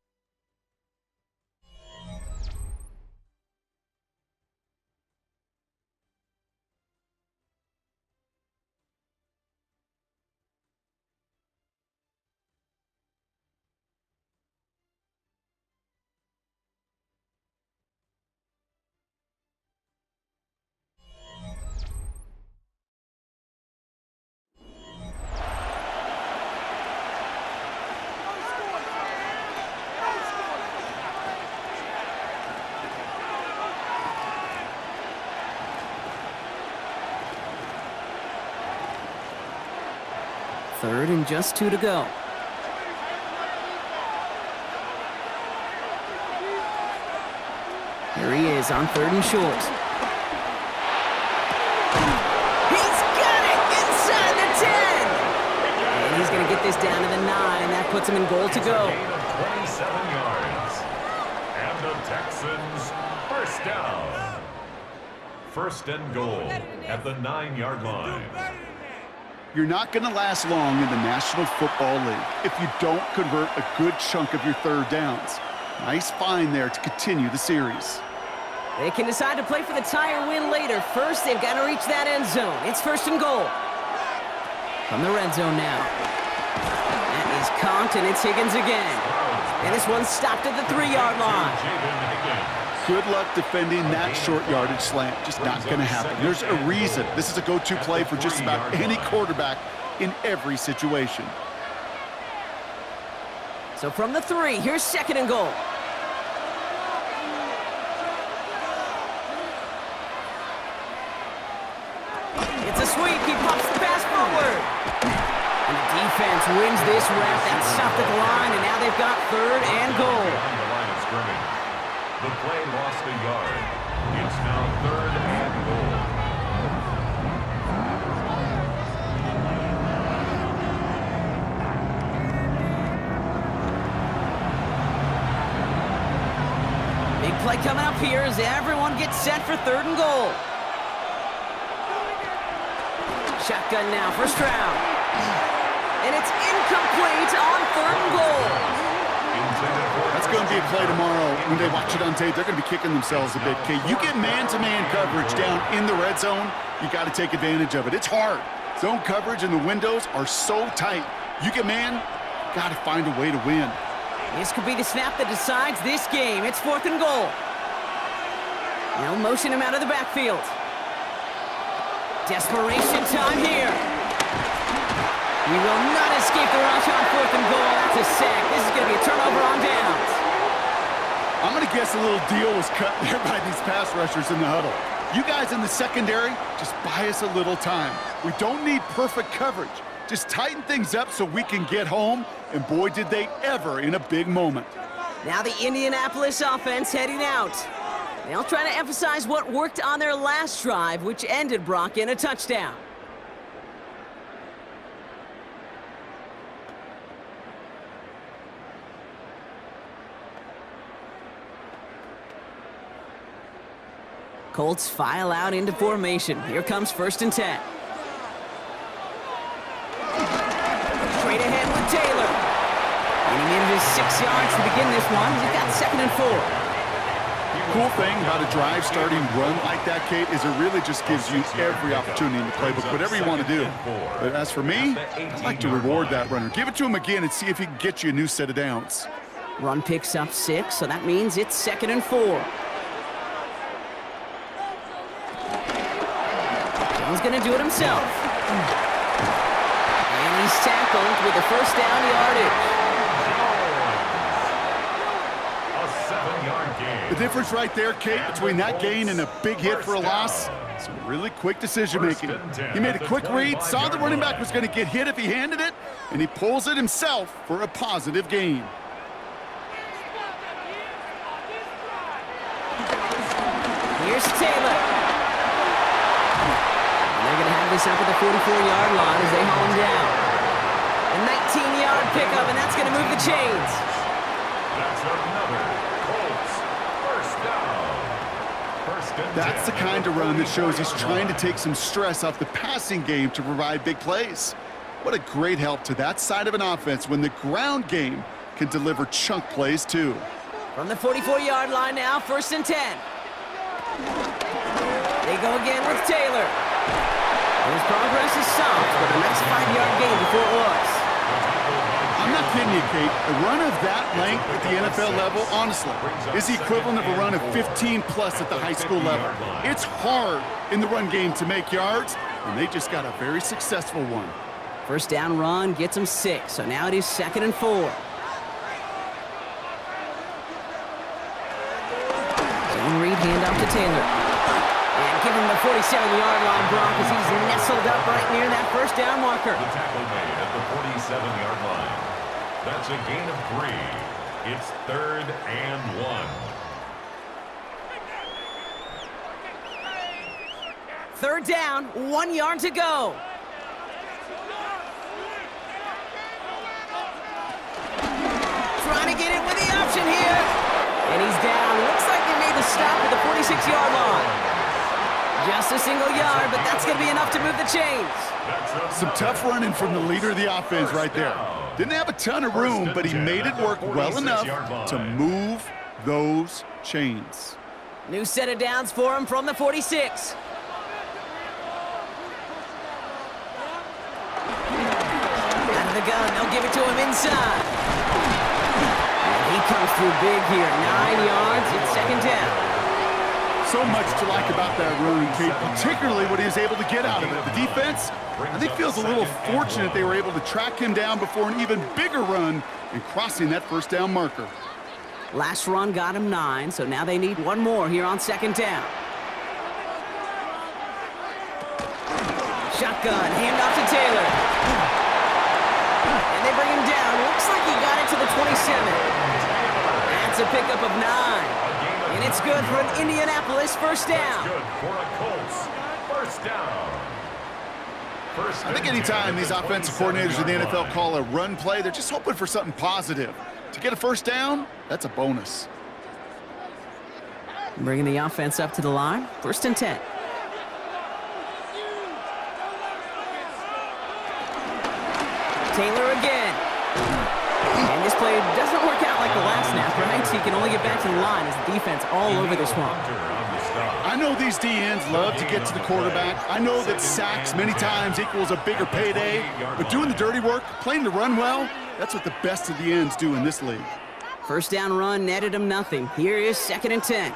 Third and just 2 to go. Here he is on 3rd and short. He's got it inside the 10. And he's going to get this down to the 9. That puts him in goal to go. Gain of 27 yards. And the Texans, 1st down. 1st and goal at the 9-yard line. You're not going to last long in the National Football League if you don't convert a good chunk of your 3rd downs. Nice find there to continue the series. They can decide to play for the tie or win later. First, they've got to reach that end zone. It's 1st and goal. From the red zone now. That is caught, and it's Higgins again. And this one's stopped at the 3-yard line. Good luck defending that short yardage slant. Just not going to happen. There's a reason. This is a go-to play for just about any quarterback in every situation. So from the 3, here's 2nd and goal. It's a sweep. He pops the pass forward. And the defense wins this rep. That's stopped at the line, and now they've got 3rd and goal. The line of scrimmage. The play lost a yard. It's now 3rd and goal. Big play coming up here as everyone gets set for 3rd and goal. Shotgun now for Stroud. And it's incomplete on 3rd and goal. That's going to be a play tomorrow. When they watch it on tape, they're going to be kicking themselves a bit. Okay, you get man-to-man coverage down in the red zone, you got to take advantage of it. It's hard. Zone coverage and the windows are so tight. You get man, got to find a way to win. This could be the snap that decides this game. It's 4th and goal. Now motion him out of the backfield. Desperation time here. He will not escape the rush on 4th and goal. That's a sack. This is going to be a turnover on downs. I'm going to guess a little deal was cut there by these pass rushers in the huddle. You guys in the secondary, just buy us a little time. We don't need perfect coverage. Just tighten things up so we can get home, and boy, did they ever in a big moment. Now the Indianapolis offense heading out. They'll try to emphasize what worked on their last drive, which ended Brock in a touchdown. Colts file out into formation. Here comes 1st and 10. Straight ahead with Taylor. And he needed his 6 yards to begin this one. He's got 2nd and 4. cool thing about a drive starting run like that, Kate, is it really just gives you every opportunity in the playbook, whatever you want to do. But as for me, I'd like to reward that runner. Give it to him again and see if he can get you a new set of downs. Run picks up 6, so that means it's 2nd and 4. Jones going to do it himself. And he's tackled with the first down yardage. A 7-yard gain. The difference right there, Kate, between that gain and a big hit for a loss, some really quick decision-making. He made a quick read, saw the running back was going to get hit if he handed it, and he pulls it himself for a positive gain. Here's Taylor. And they're going to have this up at the 44-yard line as they haul him down. A 19-yard pickup, and that's going to move the chains. That's another Colts first down. First and 10. That's the kind of run that shows he's trying to take some stress off the passing game to provide big plays. What a great help to that side of an offense when the ground game can deliver chunk plays too. From the 44-yard line now, 1st and 10. They go again with Taylor. His progress is soft, but a nice 5-yard gain before it was. I'm not kidding you, Kate. A run of that length at the NFL level, honestly, is the equivalent of a run of 15-plus at the high school level. It's hard in the run game to make yards, and they just got a very successful one. First down run gets him 6, so now it is 2nd and 4. Zone read handoff to Taylor. And give him the 47-yard line, Brock, as he's nestled up right near that first down marker. The tackle made at the 47-yard line. That's a gain of 3. It's 3rd and 1. 3rd down, 1 yard to go. Trying to get it with the option here. And he's down. Looks like they made the stop at the 46-yard line. Just a single yard, but that's going to be enough to move the chains. Some tough running from the leader of the offense right there. Didn't have a ton of room, but he made it work well enough to move those chains. New set of downs for him from the 46. Out of the gun, they'll give it to him inside. And he comes through big here. 9 yards, it's 2nd down. So much to like about that run, Kate, particularly what he was able to get out of it. The defense, I think, feels a little fortunate they were able to track him down before an even bigger run and crossing that first down marker. Last run got him 9, so now they need one more here on 2nd down. Shotgun, handoff to Taylor. And they bring him down. Looks like he got it to the 27. That's a pickup of 9. And it's good for an Indianapolis first down. That's good for a Colts first down. I think anytime these offensive coordinators in the NFL call a run play, they're just hoping for something positive. To get a first down, that's a bonus. Bringing the offense up to the line. 1st and 10. Taylor again. And this play doesn't work out like the last snap, right? So he can only get back to the line as the defense all over this one. I know these DNs love to get to the quarterback. I know that sacks many times equals a bigger payday. But doing the dirty work, playing the run well, that's what the best of the ends do in this league. First down run netted him nothing. Here is 2nd and 10.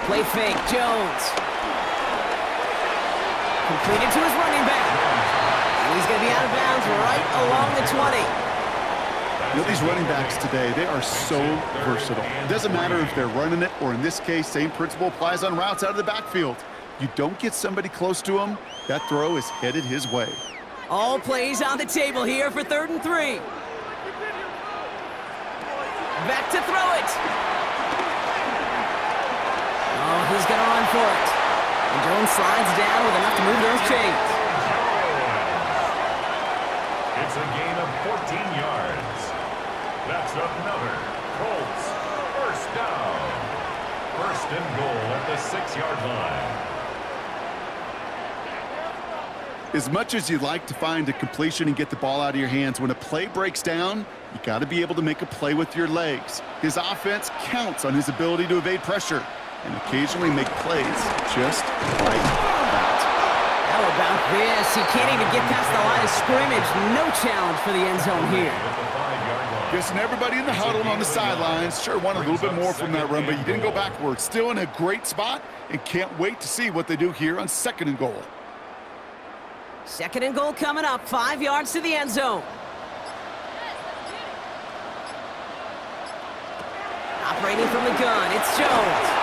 Play fake, Jones. Completed to his running back. And he's going to be out of bounds right along the 20. You know, these running backs today, they are so versatile. It doesn't matter if they're running it, or in this case, same principle applies on routes out of the backfield. You don't get somebody close to him, that throw is headed his way. All plays on the table here for 3rd and 3. Back to throw it. Oh, he's going to run for it. And Jones slides down with enough to move those chains. It's a gain of 14 yards. That's another Colts first down. 1st and goal at the 6-yard line. As much as you'd like to find a completion and get the ball out of your hands, when a play breaks down, you got to be able to make a play with your legs. His offense counts on his ability to evade pressure and occasionally make plays just like that. How about this? He can't even get past the line of scrimmage. No challenge for the end zone here. Guessing everybody in the huddle and on the sidelines sure wanted a little bit more from that run, but you didn't go backwards. Still in a great spot and can't wait to see what they do here on 2nd and goal. 2nd and goal coming up, 5 yards to the end zone. Operating from the gun, it's Jones.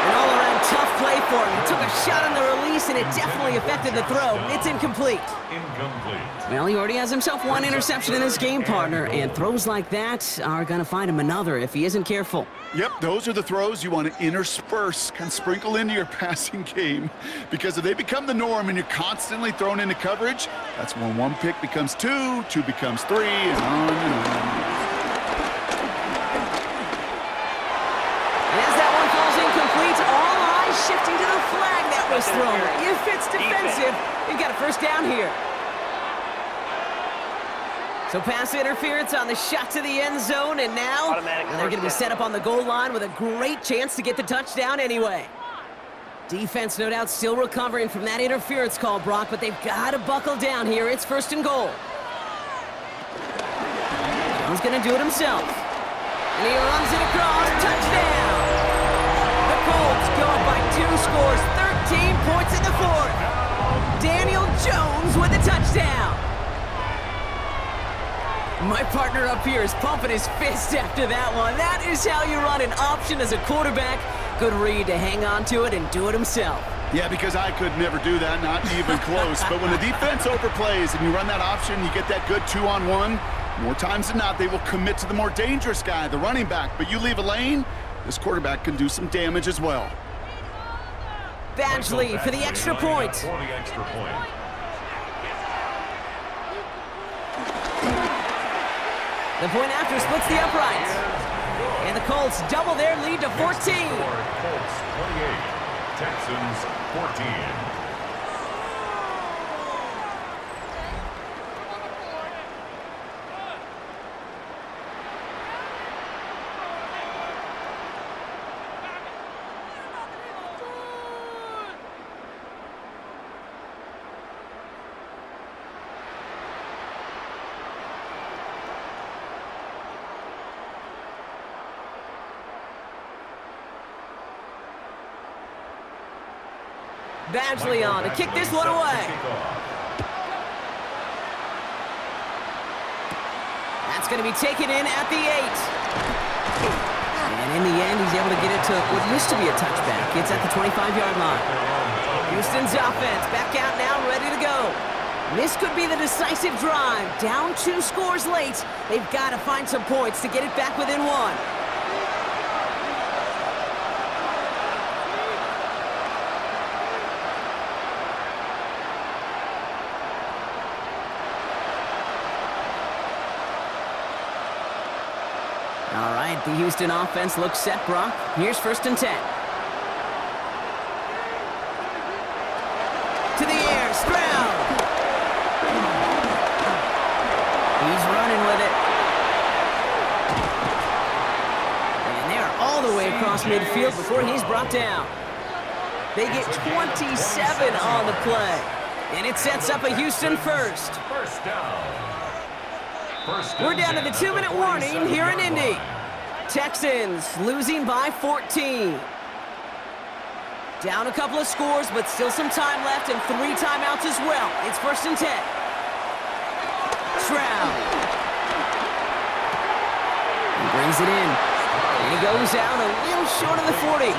An all-around tough play for him. He took a shot on the release, and it definitely affected the throw. It's incomplete. Well, he already has himself one interception in his game, partner, and throws like that are going to find him another if he isn't careful. Yep, those are the throws you want to intersperse, kind of sprinkle into your passing game, because if they become the norm and you're constantly thrown into coverage, that's when one pick becomes two, two becomes three, and on and on. Shifting to the flag that was thrown. If it's defensive, you've got a first down here. So pass interference on the shot to the end zone, and now they're going to be set up on the goal line with a great chance to get the touchdown anyway. Defense, no doubt, still recovering from that interference call, Brock, but they've got to buckle down here. It's 1st and goal. Jones going to do it himself. And he runs it across. Touchdown! Colts go up by 2 scores, 13 points in the 4th. Daniel Jones with a touchdown. My partner up here is pumping his fist after that one. That is how you run an option as a quarterback. Good read to hang on to it and do it himself. Yeah, because I could never do that, not even close. But when the defense overplays and you run that option, you get that good 2-on-1, more times than not, they will commit to the more dangerous guy, the running back. But you leave a lane, this quarterback can do some damage as well. Badgley for the extra point. The point after splits the uprights. And the Colts double their lead to 14. Colts 28, Texans 14. Badgley on to kick this one away. That's going to be taken in at the 8. And in the end, he's able to get it to what used to be a touchback. It's at the 25-yard line. Houston's offense back out now, ready to go. This could be the decisive drive. Down 2 scores late. They've got to find some points to get it back within 1. All right, the Houston offense looks set, Brock. Here's 1st and 10. To the air, Stroud. He's running with it. And they're all the way across midfield before he's brought down. They get 27 on the play. And it sets up a Houston first. First down. We're down to the 2-minute warning here in Indy. Texans losing by 14. Down a couple of scores, but still some time left and 3 timeouts as well. It's 1st and 10. Stroud. He brings it in. And he goes out a little short of the 40.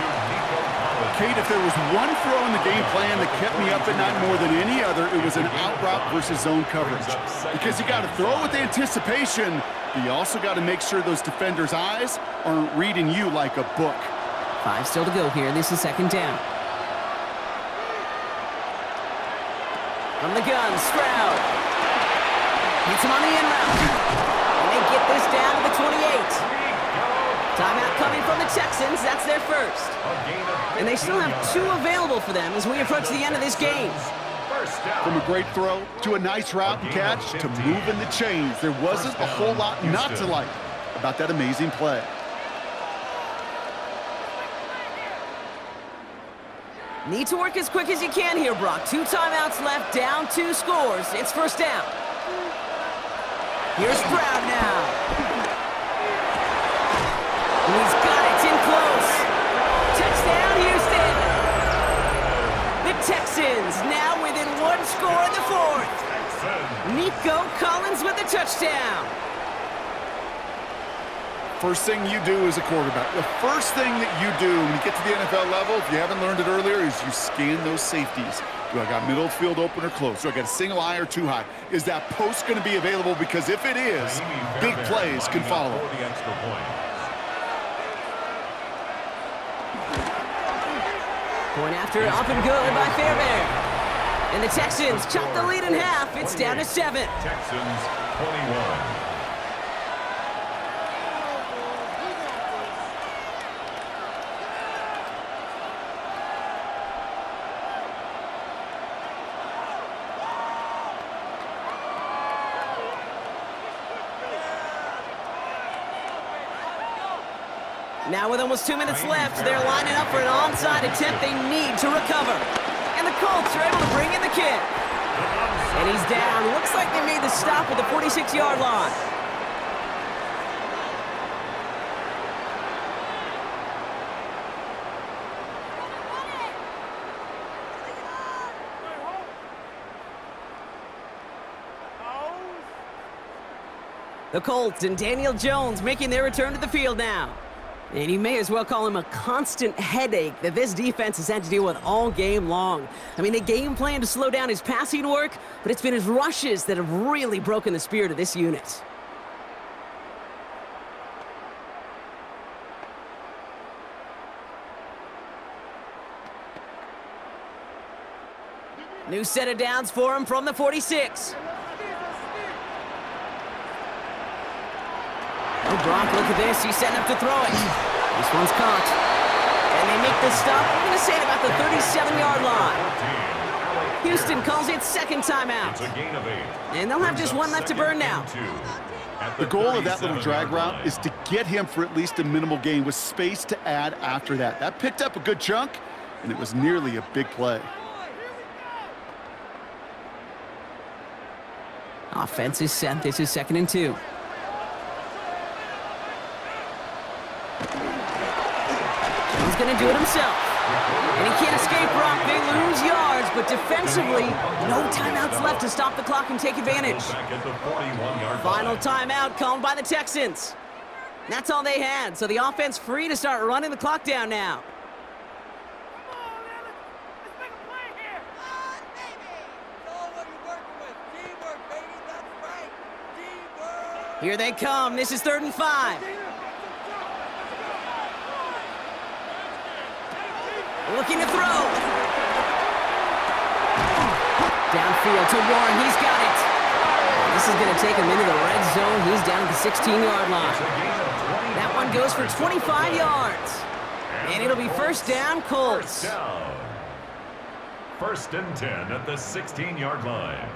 Kate, if there was one throw in the game plan that kept me up at night more than any other, it was an out route versus zone coverage. Because you got to throw with anticipation, but you also got to make sure those defenders' eyes aren't reading you like a book. 5 still to go here. This is 2nd down. From the gun, Stroud. Hits him on the in route. And they get this down to the 28. Timeout coming from the Texans. That's their first. And they still have 2 available for them as we approach the end of this game. First down. From a great throw to a nice route and catch to moving the chains, there wasn't a whole lot not to like about that amazing play. Need to work as quick as you can here, Brock. 2 timeouts left, down 2 scores. It's first down. Here's Brown now. And he's got it. It's in close. Touchdown, Houston. The Texans now within 1 score in the 4th. Nico Collins with the touchdown. First thing you do as a quarterback, the first thing that you do when you get to the NFL level, if you haven't learned it earlier, is you scan those safeties. Do I got middle field open or close? Do I got a single eye or too high? Is that post going to be available? Because if it is, big plays can follow. Going after it, up and good by Fairbairn. And the Texans chop the lead in half. It's down to 7. Texans 21. Now with almost 2 minutes left, they're lining up for an onside attempt they need to recover. And the Colts are able to bring in the kick. And he's down. Looks like they made the stop at the 46-yard line. The Colts and Daniel Jones making their return to the field now. And you may as well call him a constant headache that this defense has had to deal with all game long. I mean, they game plan to slow down his passing work, but it's been his rushes that have really broken the spirit of this unit. New set of downs for him from the 46. Oh, Brock, look at this. He's setting up to throw it. This one's caught. And they make the stop. I'm going to say it about the 37-yard line. Houston calls it second timeout. And they'll have just 1 left to burn now. The goal of that little drag route is to get him for at least a minimal gain with space to add after that. That picked up a good chunk, and it was nearly a big play. Offense is set. This is 2nd and 2. He's going to do it himself. And he can't escape, Brock. They lose yards, but defensively, no timeouts left to stop the clock and take advantage. Final timeout called by the Texans. That's all they had, so the offense free to start running the clock down now. Here they come. This is 3rd and 5. Looking to throw. Downfield to Warren. He's got it. This is going to take him into the red zone. He's down at the 16-yard line. That one goes for 25 yards. And it'll be first down, Colts. First and 10 at the 16-yard line.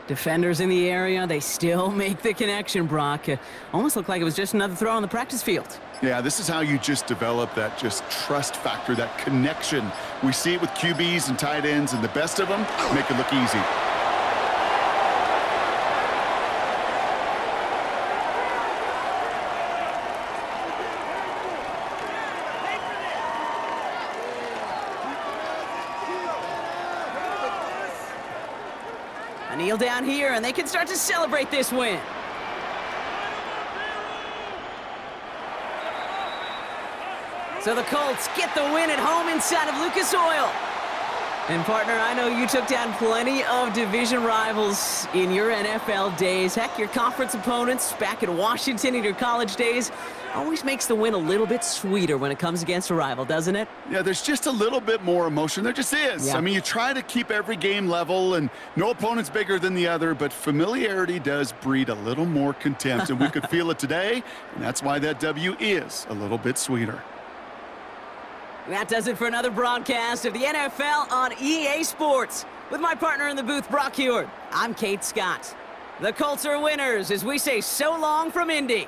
Defenders in the area, they still make the connection, Brock. Almost looked like it was just another throw on the practice field. Yeah, this is how you just develop that just trust factor, that connection. We see it with QBs and tight ends, and the best of them make it look easy. A kneel down here, and they can start to celebrate this win. So the Colts get the win at home inside of Lucas Oil. And partner, I know you took down plenty of division rivals in your NFL days. Heck, your conference opponents back in Washington in your college days always makes the win a little bit sweeter when it comes against a rival, doesn't it? Yeah, there's just a little bit more emotion. There just is. Yeah. I mean, you try to keep every game level, and no opponent's bigger than the other, but familiarity does breed a little more contempt, and we could feel it today, and that's why that W is a little bit sweeter. That does it for another broadcast of the NFL on EA Sports. With my partner in the booth, Brock Heward, I'm Kate Scott. The Colts are winners as we say so long from Indy.